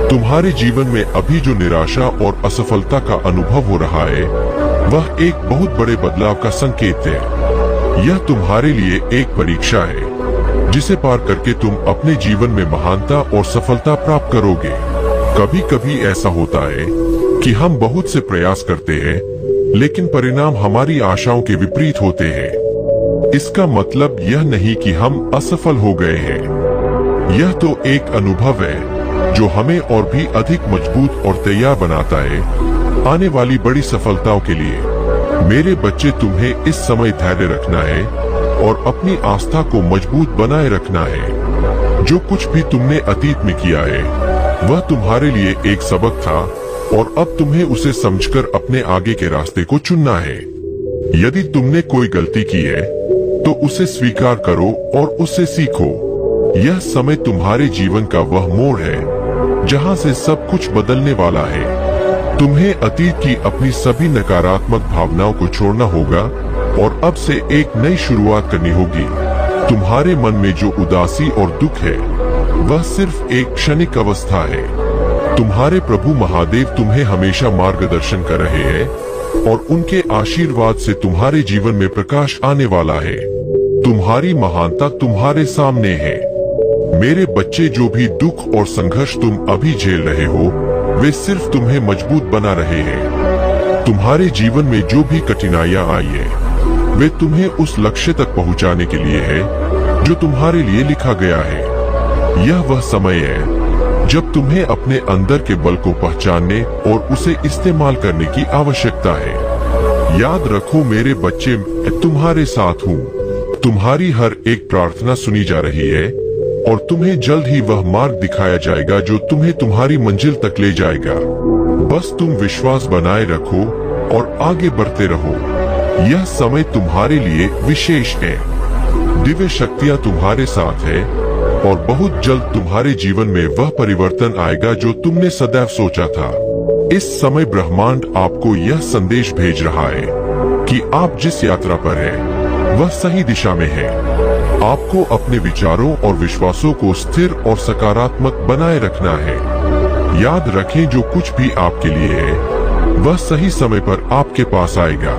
तुम्हारे जीवन में अभी जो निराशा और असफलता का अनुभव हो रहा है, वह एक बहुत बड़े बदलाव का संकेत है। यह तुम्हारे लिए एक परीक्षा है, जिसे पार करके तुम अपने जीवन में महानता और सफलता प्राप्त करोगे। कभी कभी ऐसा होता है कि हम बहुत से प्रयास करते हैं, लेकिन परिणाम हमारी आशाओं के विपरीत होते हैं। इसका मतलब यह नहीं कि हम असफल हो गए हैं। यह तो एक अनुभव है जो हमें और भी अधिक मजबूत और तैयार बनाता है आने वाली बड़ी सफलताओं के लिए। मेरे बच्चे, तुम्हें इस समय धैर्य रखना है और अपनी आस्था को मजबूत बनाए रखना है। जो कुछ भी तुमने अतीत में किया है, वह तुम्हारे लिए एक सबक था, और अब तुम्हें उसे समझकर अपने आगे के रास्ते को चुनना है। यदि तुमने कोई गलती की है, तो उसे स्वीकार करो और उससे सीखो। यह समय तुम्हारे जीवन का वह मोड़ है जहां से सब कुछ बदलने वाला है। तुम्हें अतीत की अपनी सभी नकारात्मक भावनाओं को छोड़ना होगा और अब से एक नई शुरुआत करनी होगी। तुम्हारे मन में जो उदासी और दुख है, वह सिर्फ एक क्षणिक अवस्था है। तुम्हारे प्रभु महादेव तुम्हें हमेशा मार्गदर्शन कर रहे हैं और उनके आशीर्वाद से तुम्हारे जीवन में प्रकाश आने वाला है। तुम्हारी महानता तुम्हारे सामने है। मेरे बच्चे, जो भी दुख और संघर्ष तुम अभी झेल रहे हो, वे सिर्फ तुम्हें मजबूत बना रहे हैं। तुम्हारे जीवन में जो भी कठिनाइयां आई है, वे तुम्हें उस लक्ष्य तक पहुंचाने के लिए है जो तुम्हारे लिए लिखा गया है। यह वह समय है जब तुम्हें अपने अंदर के बल को पहचानने और उसे इस्तेमाल करने की आवश्यकता है। याद रखो मेरे बच्चे, मैं तुम्हारे साथ हूँ। तुम्हारी हर एक प्रार्थना सुनी जा रही है और तुम्हें जल्द ही वह मार्ग दिखाया जाएगा जो तुम्हें तुम्हारी मंजिल तक ले जाएगा। बस तुम विश्वास बनाए रखो और आगे बढ़ते रहो। यह समय तुम्हारे लिए विशेष है। दिव्य शक्तियाँ तुम्हारे साथ है और बहुत जल्द तुम्हारे जीवन में वह परिवर्तन आएगा जो तुमने सदैव सोचा था। इस समय ब्रह्मांड आपको यह संदेश भेज रहा है कि आप जिस यात्रा पर हैं, वह सही दिशा में है। आपको अपने विचारों और विश्वासों को स्थिर और सकारात्मक बनाए रखना है। याद रखें, जो कुछ भी आपके लिए है, वह सही समय पर आपके पास आएगा।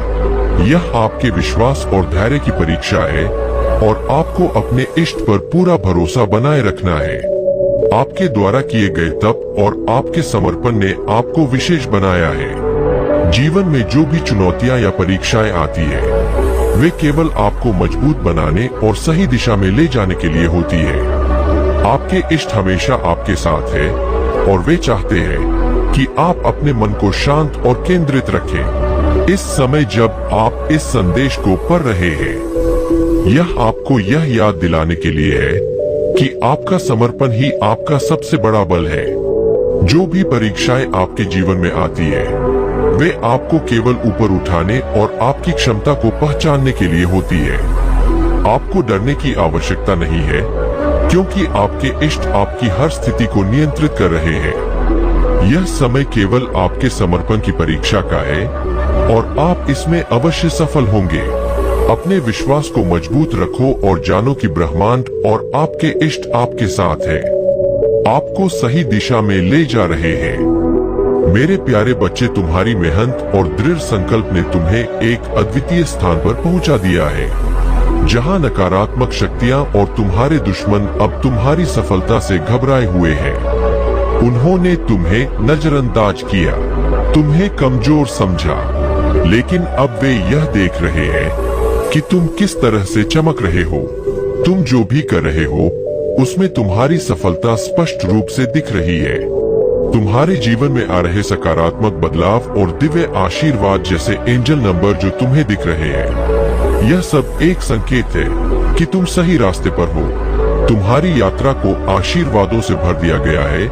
यह आपके विश्वास और धैर्य की परीक्षा है और आपको अपने इष्ट पर पूरा भरोसा बनाए रखना है। आपके द्वारा किए गए तप और आपके समर्पण ने आपको विशेष बनाया है। जीवन में जो भी चुनौतियां या परीक्षाएं आती है, वे केवल आपको मजबूत बनाने और सही दिशा में ले जाने के लिए होती है। आपके इष्ट हमेशा आपके साथ है और वे चाहते हैं कि आप अपने मन को शांत और केंद्रित रखें। इस समय जब आप इस संदेश को पढ़ रहे हैं, यह आपको यह याद दिलाने के लिए है कि आपका समर्पण ही आपका सबसे बड़ा बल है। जो भी परीक्षाएं आपके जीवन में आती है, वे आपको केवल ऊपर उठाने और आपकी क्षमता को पहचानने के लिए होती है। आपको डरने की आवश्यकता नहीं है, क्योंकि आपके इष्ट आपकी हर स्थिति को नियंत्रित कर रहे हैं। यह समय केवल आपके समर्पण की परीक्षा का है और आप इसमें अवश्य सफल होंगे। अपने विश्वास को मजबूत रखो और जानो कि ब्रह्मांड और आपके इष्ट आपके साथ है, आपको सही दिशा में ले जा रहे हैं। मेरे प्यारे बच्चे, तुम्हारी मेहनत और दृढ़ संकल्प ने तुम्हें एक अद्वितीय स्थान पर पहुंचा दिया है, जहां नकारात्मक शक्तियां और तुम्हारे दुश्मन अब तुम्हारी सफलता से घबराए हुए हैं। उन्होंने तुम्हें नजरअंदाज किया, तुम्हें कमजोर समझा, लेकिन अब वे यह देख रहे हैं कि तुम किस तरह से चमक रहे हो। तुम जो भी कर रहे हो, उसमें तुम्हारी सफलता स्पष्ट रूप से दिख रही है। तुम्हारे जीवन में आ रहे सकारात्मक बदलाव और दिव्य आशीर्वाद जैसे एंजल नंबर जो तुम्हें दिख रहे हैं, यह सब एक संकेत है कि तुम सही रास्ते पर हो। तुम्हारी यात्रा को आशीर्वादों से भर दिया गया है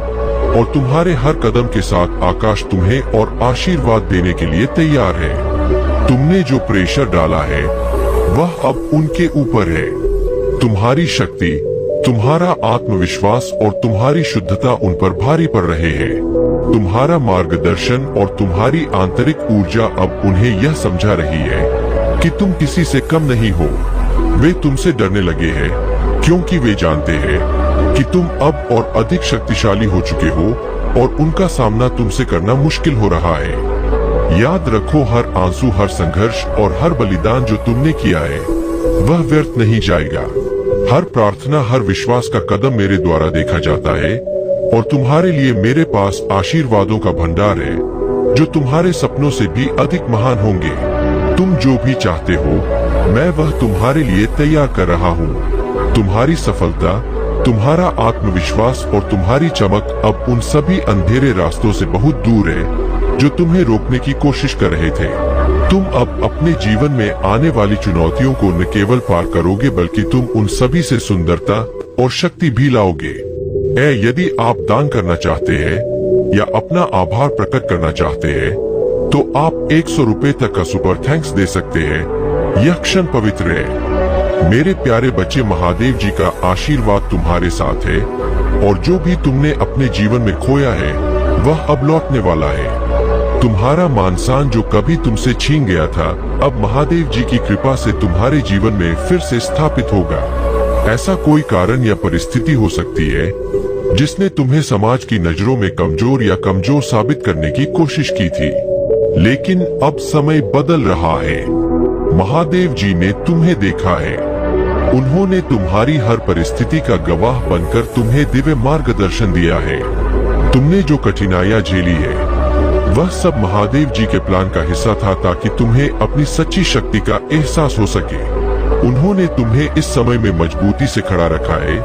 और तुम्हारे हर कदम के साथ आकाश तुम्हें और आशीर्वाद देने के लिए तैयार है। तुमने जो प्रेशर डाला है, वह अब उनके ऊपर है। तुम्हारी शक्ति, तुम्हारा आत्मविश्वास और तुम्हारी शुद्धता उन पर भारी पड़ रहे हैं। तुम्हारा मार्गदर्शन और तुम्हारी आंतरिक ऊर्जा अब उन्हें यह समझा रही है कि तुम किसी से कम नहीं हो। वे तुमसे डरने लगे हैं, क्योंकि वे जानते हैं कि तुम अब और अधिक शक्तिशाली हो चुके हो और उनका सामना तुमसे करना मुश्किल हो रहा है। याद रखो, हर आंसू, हर संघर्ष और हर बलिदान जो तुमने किया है, वह व्यर्थ नहीं जाएगा। हर प्रार्थना, हर विश्वास का कदम मेरे द्वारा देखा जाता है और तुम्हारे लिए मेरे पास आशीर्वादों का भंडार है, जो तुम्हारे सपनों से भी अधिक महान होंगे। तुम जो भी चाहते हो, मैं वह तुम्हारे लिए तैयार कर रहा हूँ। तुम्हारी सफलता, तुम्हारा आत्मविश्वास और तुम्हारी चमक अब उन सभी अंधेरे रास्तों से बहुत दूर है जो तुम्हें रोकने की कोशिश कर रहे थे। तुम अब अपने जीवन में आने वाली चुनौतियों को न केवल पार करोगे, बल्कि तुम उन सभी से सुंदरता और शक्ति भी लाओगे। यदि आप दान करना चाहते हैं या अपना आभार प्रकट करना चाहते हैं, तो आप 100 रुपए तक का सुपर थैंक्स दे सकते हैं। यह क्षण पवित्र है। मेरे प्यारे बच्चे, महादेव जी का आशीर्वाद तुम्हारे साथ है और जो भी तुमने अपने जीवन में खोया है, वह अब लौटने वाला है। तुम्हारा मान-सम्मान जो कभी तुमसे छीन गया था, अब महादेव जी की कृपा से तुम्हारे जीवन में फिर से स्थापित होगा। ऐसा कोई कारण या परिस्थिति हो सकती है जिसने तुम्हें समाज की नजरों में कमजोर साबित करने की कोशिश की थी, लेकिन अब समय बदल रहा है। महादेव जी ने तुम्हें देखा है। उन्होंने तुम्हारी हर परिस्थिति का गवाह बनकर तुम्हें दिव्य मार्गदर्शन दिया है। तुमने जो कठिनाइयां झेली है, वह सब महादेव जी के प्लान का हिस्सा था, ताकि तुम्हें अपनी सच्ची शक्ति का एहसास हो सके। उन्होंने तुम्हें इस समय में मजबूती से खड़ा रखा है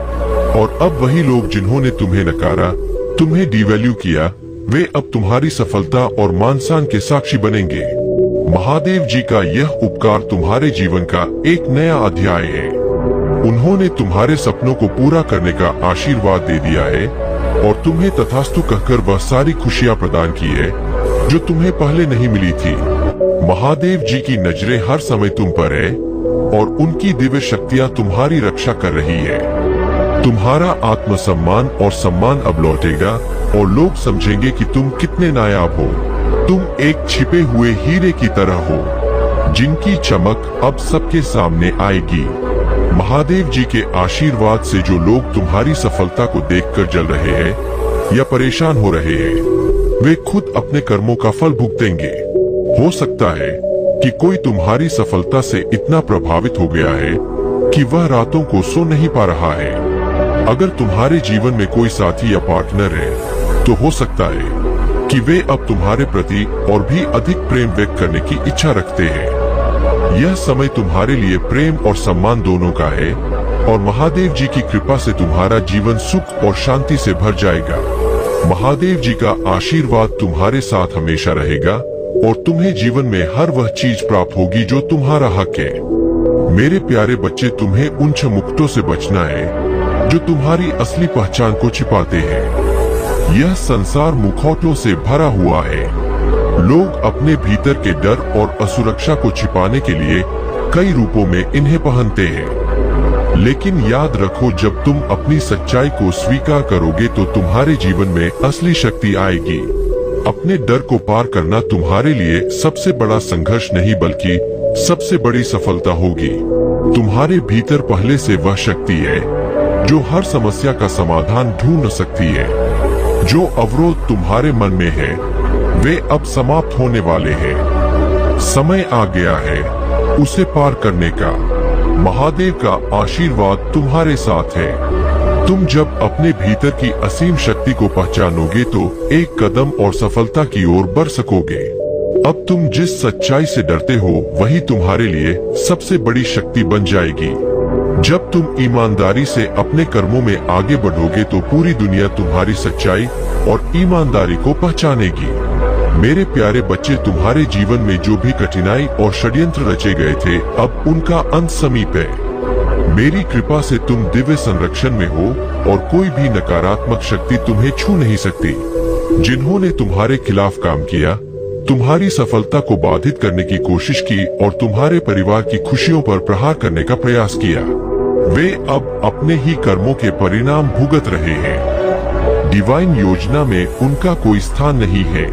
और अब वही लोग जिन्होंने तुम्हें नकारा, तुम्हें डिवैल्यू किया, वे अब तुम्हारी सफलता और मान-सम्मान के साक्षी बनेंगे। महादेव जी का यह उपकार तुम्हारे जीवन का एक नया अध्याय है। उन्होंने तुम्हारे सपनों को पूरा करने का आशीर्वाद दे दिया है और तुम्हें तथास्तु कहकर वह सारी खुशियां प्रदान की है जो तुम्हें पहले नहीं मिली थी। महादेव जी की नजरें हर समय तुम पर है और उनकी दिव्य शक्तियां तुम्हारी रक्षा कर रही है। तुम्हारा आत्मसम्मान और सम्मान अब लौटेगा और लोग समझेंगे कि तुम कितने नायाब हो। तुम एक छिपे हुए हीरे की तरह हो, जिनकी चमक अब सबके सामने आएगी। महादेव जी के आशीर्वाद से जो लोग तुम्हारी सफलता को देखकर जल रहे हैं या परेशान हो रहे हैं, वे खुद अपने कर्मों का फल भुगतेंगे। हो सकता है कि कोई तुम्हारी सफलता से इतना प्रभावित हो गया है कि वह रातों को सो नहीं पा रहा है। अगर तुम्हारे जीवन में कोई साथी या पार्टनर है, तो हो सकता है कि वे अब तुम्हारे प्रति और भी अधिक प्रेम व्यक्त करने की इच्छा रखते हैं। यह समय तुम्हारे लिए प्रेम और सम्मान दोनों का है और महादेव जी की कृपा से तुम्हारा जीवन सुख और शांति से भर जाएगा। महादेव जी का आशीर्वाद तुम्हारे साथ हमेशा रहेगा और तुम्हें जीवन में हर वह चीज प्राप्त होगी जो तुम्हारा हक है। मेरे प्यारे बच्चे, तुम्हें उन मुक्तों से बचना है जो तुम्हारी असली पहचान को छिपाते हैं। यह संसार मुखौटों से भरा हुआ है। लोग अपने भीतर के डर और असुरक्षा को छिपाने के लिए कई रूपों में इन्हें पहनते हैं, लेकिन याद रखो, जब तुम अपनी सच्चाई को स्वीकार करोगे तो तुम्हारे जीवन में असली शक्ति आएगी। अपने डर को पार करना तुम्हारे लिए सबसे बड़ा संघर्ष नहीं बल्कि सबसे बड़ी सफलता होगी। तुम्हारे भीतर पहले से वह शक्ति है जो हर समस्या का समाधान ढूंढ सकती है। जो अवरोध तुम्हारे मन में है वे अब समाप्त होने वाले हैं। समय आ गया है उसे पार करने का। महादेव का आशीर्वाद तुम्हारे साथ है। तुम जब अपने भीतर की असीम शक्ति को पहचानोगे तो एक कदम और सफलता की ओर बढ़ सकोगे। अब तुम जिस सच्चाई से डरते हो वही तुम्हारे लिए सबसे बड़ी शक्ति बन जाएगी। जब तुम ईमानदारी से अपने कर्मों में आगे बढ़ोगे तो पूरी दुनिया तुम्हारी सच्चाई और ईमानदारी को पहचानेगी। मेरे प्यारे बच्चे, तुम्हारे जीवन में जो भी कठिनाई और षड्यंत्र रचे गए थे अब उनका अंत समीप है। मेरी कृपा से तुम दिव्य संरक्षण में हो और कोई भी नकारात्मक शक्ति तुम्हें छू नहीं सकती। जिन्होंने तुम्हारे खिलाफ काम किया, तुम्हारी सफलता को बाधित करने की कोशिश की और तुम्हारे परिवार की खुशियों पर प्रहार करने का प्रयास किया, वे अब अपने ही कर्मों के परिणाम भुगत रहे हैं। डिवाइन योजना में उनका कोई स्थान नहीं है।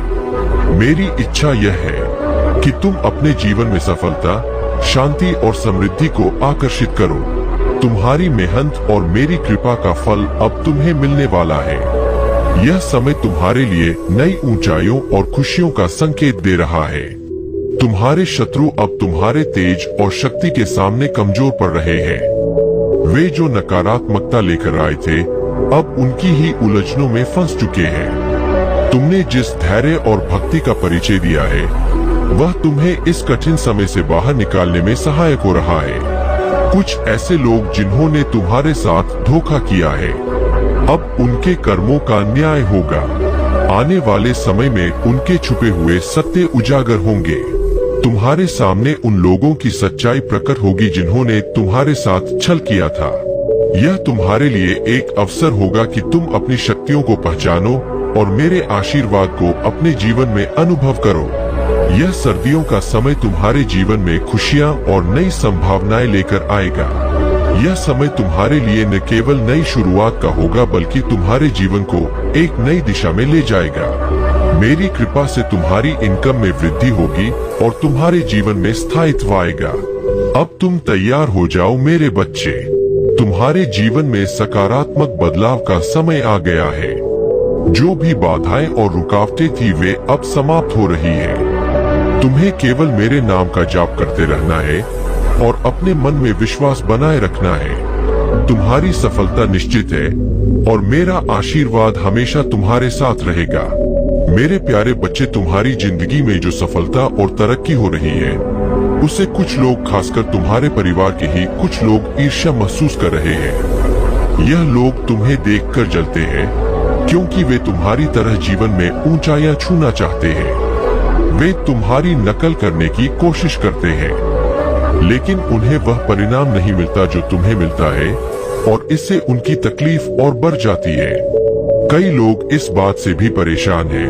मेरी इच्छा यह है कि तुम अपने जीवन में सफलता, शांति और समृद्धि को आकर्षित करो। तुम्हारी मेहनत और मेरी कृपा का फल अब तुम्हें मिलने वाला है। यह समय तुम्हारे लिए नई ऊंचाइयों और खुशियों का संकेत दे रहा है। तुम्हारे शत्रु अब तुम्हारे तेज और शक्ति के सामने कमजोर पड़ रहे हैं। वे जो नकारात्मकता लेकर आए थे अब उनकी ही उलझनों में फंस चुके हैं। तुमने जिस धैर्य और भक्ति का परिचय दिया है वह तुम्हें इस कठिन समय से बाहर निकालने में सहायक हो रहा है। कुछ ऐसे लोग जिन्होंने तुम्हारे साथ धोखा किया है अब उनके कर्मों का न्याय होगा। आने वाले समय में उनके छुपे हुए सत्य उजागर होंगे। तुम्हारे सामने उन लोगों की सच्चाई प्रकट होगी जिन्होंने तुम्हारे साथ छल किया था। यह तुम्हारे लिए एक अवसर होगा कि तुम अपनी शक्तियों को पहचानो और मेरे आशीर्वाद को अपने जीवन में अनुभव करो। यह सर्दियों का समय तुम्हारे जीवन में खुशियां और नई संभावनाएं लेकर आएगा। यह समय तुम्हारे लिए न केवल नई शुरुआत का होगा बल्कि तुम्हारे जीवन को एक नई दिशा में ले जाएगा। मेरी कृपा से तुम्हारी इनकम में वृद्धि होगी और तुम्हारे जीवन में स्थायित्व आएगा। अब तुम तैयार हो जाओ मेरे बच्चे। तुम्हारे जीवन में सकारात्मक बदलाव का समय आ गया है। जो भी बाधाएं और रुकावटें थी वे अब समाप्त हो रही है। तुम्हें केवल मेरे नाम का जाप करते रहना है और अपने मन में विश्वास बनाए रखना है। तुम्हारी सफलता निश्चित है और मेरा आशीर्वाद हमेशा तुम्हारे साथ रहेगा। मेरे प्यारे बच्चे, तुम्हारी जिंदगी में जो सफलता और तरक्की हो रही है उसे कुछ लोग, खासकर तुम्हारे परिवार के ही कुछ लोग ईर्ष्या महसूस कर रहे हैं। यह लोग तुम्हें देखकर जलते हैं क्योंकि वे तुम्हारी तरह जीवन में ऊंचाइयां छूना चाहते हैं। वे तुम्हारी नकल करने की कोशिश करते हैं लेकिन उन्हें वह परिणाम नहीं मिलता जो तुम्हें मिलता है और इससे उनकी तकलीफ और बढ़ जाती है। कई लोग इस बात से भी परेशान हैं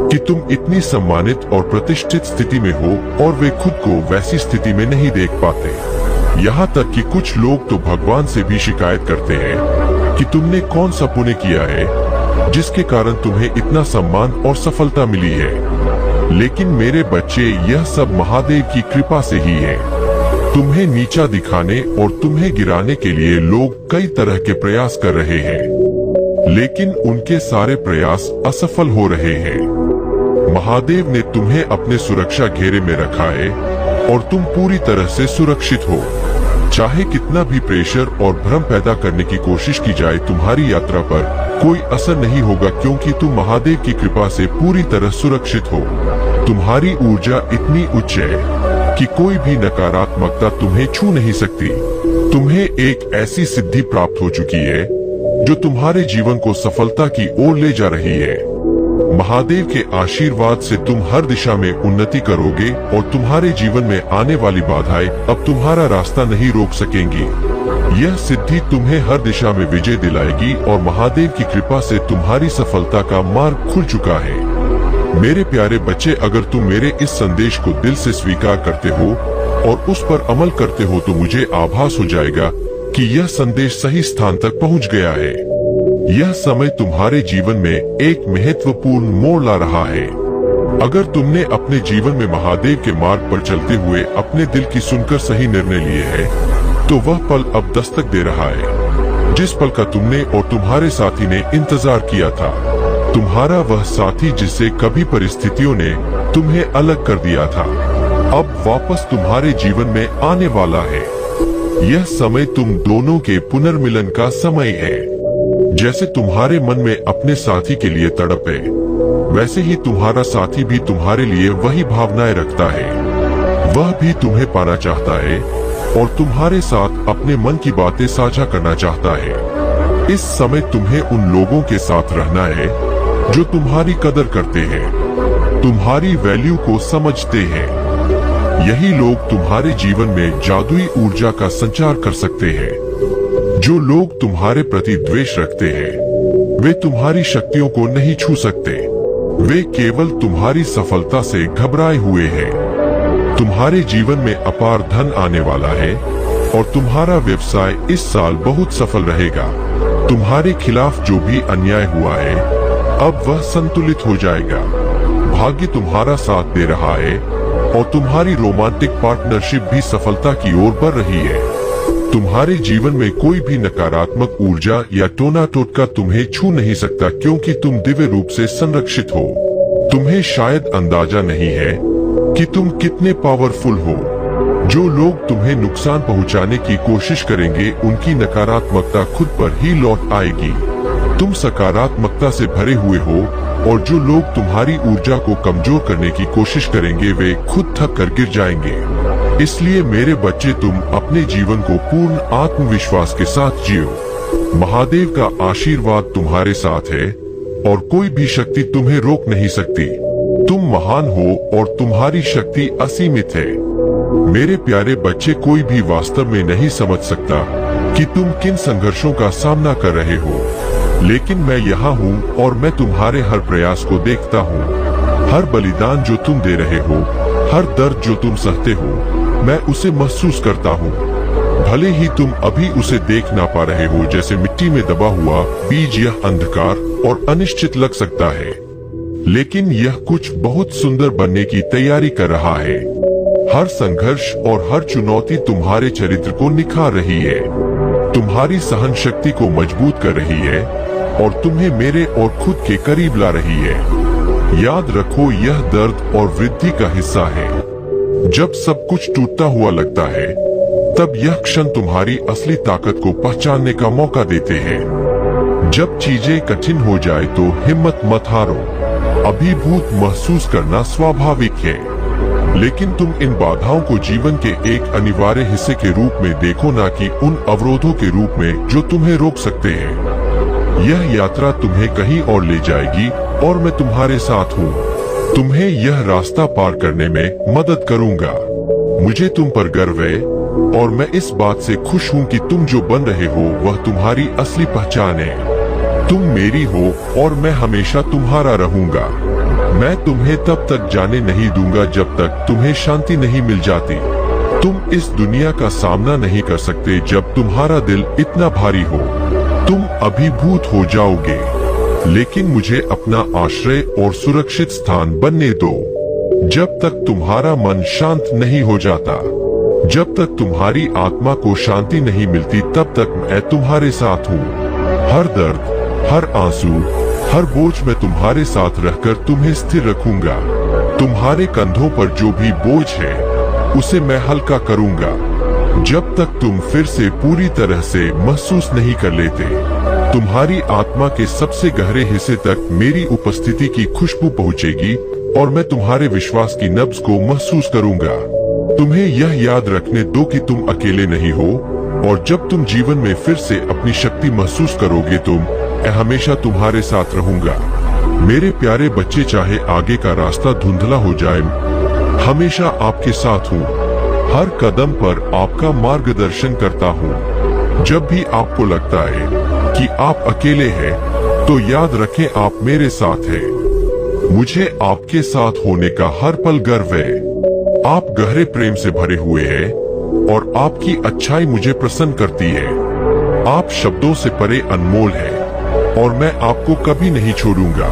कि तुम इतनी सम्मानित और प्रतिष्ठित स्थिति में हो और वे खुद को वैसी स्थिति में नहीं देख पाते। यहाँ तक कि कुछ लोग तो भगवान से भी शिकायत करते हैं कि तुमने कौन सा पुण्य किया है जिसके कारण तुम्हें इतना सम्मान और सफलता मिली है। लेकिन मेरे बच्चे, यह सब महादेव की कृपा से ही है। तुम्हें नीचा दिखाने और तुम्हें गिराने के लिए लोग कई तरह के प्रयास कर रहे हैं लेकिन उनके सारे प्रयास असफल हो रहे हैं। महादेव ने तुम्हें अपने सुरक्षा घेरे में रखा है और तुम पूरी तरह से सुरक्षित हो। चाहे कितना भी प्रेशर और भ्रम पैदा करने की कोशिश की जाए, तुम्हारी यात्रा पर कोई असर नहीं होगा क्योंकि तुम महादेव की कृपा से पूरी तरह सुरक्षित हो। तुम्हारी ऊर्जा इतनी उच्च है कि कोई भी नकारात्मकता तुम्हें छू नहीं सकती। तुम्हें एक ऐसी सिद्धि प्राप्त हो चुकी है जो तुम्हारे जीवन को सफलता की ओर ले जा रही है। महादेव के आशीर्वाद से तुम हर दिशा में उन्नति करोगे और तुम्हारे जीवन में आने वाली बाधाएं अब तुम्हारा रास्ता नहीं रोक सकेंगी। यह सिद्धि तुम्हें हर दिशा में विजय दिलाएगी और महादेव की कृपा से तुम्हारी सफलता का मार्ग खुल चुका है। मेरे प्यारे बच्चे, अगर तुम मेरे इस संदेश को दिल से स्वीकार करते हो और उस पर अमल करते हो तो मुझे आभास हो जाएगा कि यह संदेश सही स्थान तक पहुंच गया है। यह समय तुम्हारे जीवन में एक महत्वपूर्ण मोड़ ला रहा है। अगर तुमने अपने जीवन में महादेव के मार्ग पर चलते हुए अपने दिल की सुनकर सही निर्णय लिए हैं, तो वह पल अब दस्तक दे रहा है जिस पल का तुमने और तुम्हारे साथी ने इंतजार किया था। तुम्हारा वह साथी जिससे कभी परिस्थितियों ने तुम्हें अलग कर दिया था, अब वापस तुम्हारे जीवन में आने वाला है। यह समय तुम दोनों के पुनर्मिलन का समय है। जैसे तुम्हारे मन में अपने साथी के लिए तड़प है, वैसे ही तुम्हारा साथी भी तुम्हारे लिए वही भावनाएं रखता है। वह भी तुम्हें पाना चाहता है और तुम्हारे साथ अपने मन की बातें साझा करना चाहता है। इस समय तुम्हें उन लोगों के साथ रहना है जो तुम्हारी कदर करते हैं, तुम्हारी वैल्यू को समझते हैं। यही लोग तुम्हारे जीवन में जादुई ऊर्जा का संचार कर सकते हैं। जो लोग तुम्हारे प्रति द्वेष रखते हैं, वे तुम्हारी शक्तियों को नहीं छू सकते। वे केवल तुम्हारी सफलता से घबराए हुए हैं। तुम्हारे जीवन में अपार धन आने वाला है और तुम्हारा व्यवसाय इस साल बहुत सफल रहेगा। तुम्हारे खिलाफ जो भी अन्याय हुआ है, अब वह संतुलित हो जाएगा। भाग्य तुम्हारा साथ दे रहा है और तुम्हारी रोमांटिक पार्टनरशिप भी सफलता की ओर बढ़ रही है। तुम्हारे जीवन में कोई भी नकारात्मक ऊर्जा या टोना टोटका तुम्हें छू नहीं सकता, क्योंकि तुम दिव्य रूप से संरक्षित हो। तुम्हें शायद अंदाजा नहीं है कि तुम कितने पावरफुल हो। जो लोग तुम्हें नुकसान पहुंचाने की कोशिश करेंगे, उनकी नकारात्मकता खुद पर ही लौट आएगी। तुम सकारात्मकता से भरे हुए हो और जो लोग तुम्हारी ऊर्जा को कमजोर करने की कोशिश करेंगे, वे खुद थक कर गिर जाएंगे। इसलिए मेरे बच्चे, तुम अपने जीवन को पूर्ण आत्मविश्वास के साथ जियो। महादेव का आशीर्वाद तुम्हारे साथ है और कोई भी शक्ति तुम्हें रोक नहीं सकती। तुम महान हो और तुम्हारी शक्ति असीमित है। मेरे प्यारे बच्चे, कोई भी वास्तव में नहीं समझ सकता कि तुम किन संघर्षों का सामना कर रहे हो, लेकिन मैं यहाँ हूँ और मैं तुम्हारे हर प्रयास को देखता हूँ। हर बलिदान जो तुम दे रहे हो, हर दर्द जो तुम सहते हो, मैं उसे महसूस करता हूँ। भले ही तुम अभी उसे देख ना पा रहे हो, जैसे मिट्टी में दबा हुआ बीज यह अंधकार और अनिश्चित लग सकता है, लेकिन यह कुछ बहुत सुंदर बनने की तैयारी कर रहा है। हर संघर्ष और हर चुनौती तुम्हारे चरित्र को निखार रही है, तुम्हारी सहन शक्ति को मजबूत कर रही है और तुम्हें मेरे और खुद के करीब ला रही है। याद रखो, यह दर्द और वृद्धि का हिस्सा है। जब सब कुछ टूटता हुआ लगता है, तब यह क्षण तुम्हारी असली ताकत को पहचानने का मौका देते हैं। जब चीजें कठिन हो जाए तो हिम्मत मत हारो। अभिभूत महसूस करना स्वाभाविक है, लेकिन तुम इन बाधाओं को जीवन के एक अनिवार्य हिस्से के रूप में देखो, ना कि उन अवरोधों के रूप में जो तुम्हें रोक सकते हैं। यह यात्रा तुम्हें कहीं और ले जाएगी और मैं तुम्हारे साथ हूँ। तुम्हें यह रास्ता पार करने में मदद करूँगा। मुझे तुम पर गर्व है और मैं इस बात से खुश हूँ कि तुम जो बन रहे हो वह तुम्हारी असली पहचान है। तुम मेरी हो और मैं हमेशा तुम्हारा रहूँगा। मैं तुम्हें तब तक जाने नहीं दूंगा जब तक तुम्हें शांति नहीं मिल जाती। तुम इस दुनिया का सामना नहीं कर सकते जब तुम्हारा दिल इतना भारी हो। तुम अभिभूत हो जाओगे, लेकिन मुझे अपना आश्रय और सुरक्षित स्थान बनने दो। जब तक तुम्हारा मन शांत नहीं हो जाता, जब तक तुम्हारी आत्मा को शांति नहीं मिलती, तब तक मैं तुम्हारे साथ हूँ। हर दर्द, हर आंसू, हर बोझ में तुम्हारे साथ रहकर तुम्हें स्थिर रखूंगा। तुम्हारे कंधों पर जो भी बोझ है उसे मैं हल्का करूंगा, जब तक तुम फिर से पूरी तरह से महसूस नहीं कर लेते। तुम्हारी आत्मा के सबसे गहरे हिस्से तक मेरी उपस्थिति की खुशबू पहुंचेगी और मैं तुम्हारे विश्वास की नब्ज को महसूस करूंगा। तुम्हें यह याद रखने दो कि तुम अकेले नहीं हो। और जब तुम जीवन में फिर से अपनी शक्ति महसूस करोगे मैं हमेशा तुम्हारे साथ रहूंगा। मेरे प्यारे बच्चे, चाहे आगे का रास्ता धुंधला हो जाए, हमेशा आपके साथ हूँ। हर कदम पर आपका मार्गदर्शन करता हूँ। जब भी आपको लगता है कि आप अकेले हैं, तो याद रखें आप मेरे साथ हैं। मुझे आपके साथ होने का हर पल गर्व है। आप गहरे प्रेम से भरे हुए हैं और आपकी अच्छाई मुझे प्रसन्न करती है। आप शब्दों से परे अनमोल हैं और मैं आपको कभी नहीं छोड़ूंगा।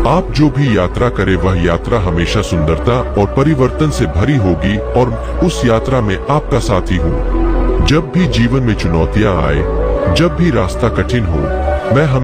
आप जो भी यात्रा करें वह यात्रा हमेशा सुंदरता और परिवर्तन से भरी होगी और उस यात्रा में आपका साथी हूँ। जब भी जीवन में चुनौतियां आए, जब भी रास्ता कठिन हो, मैं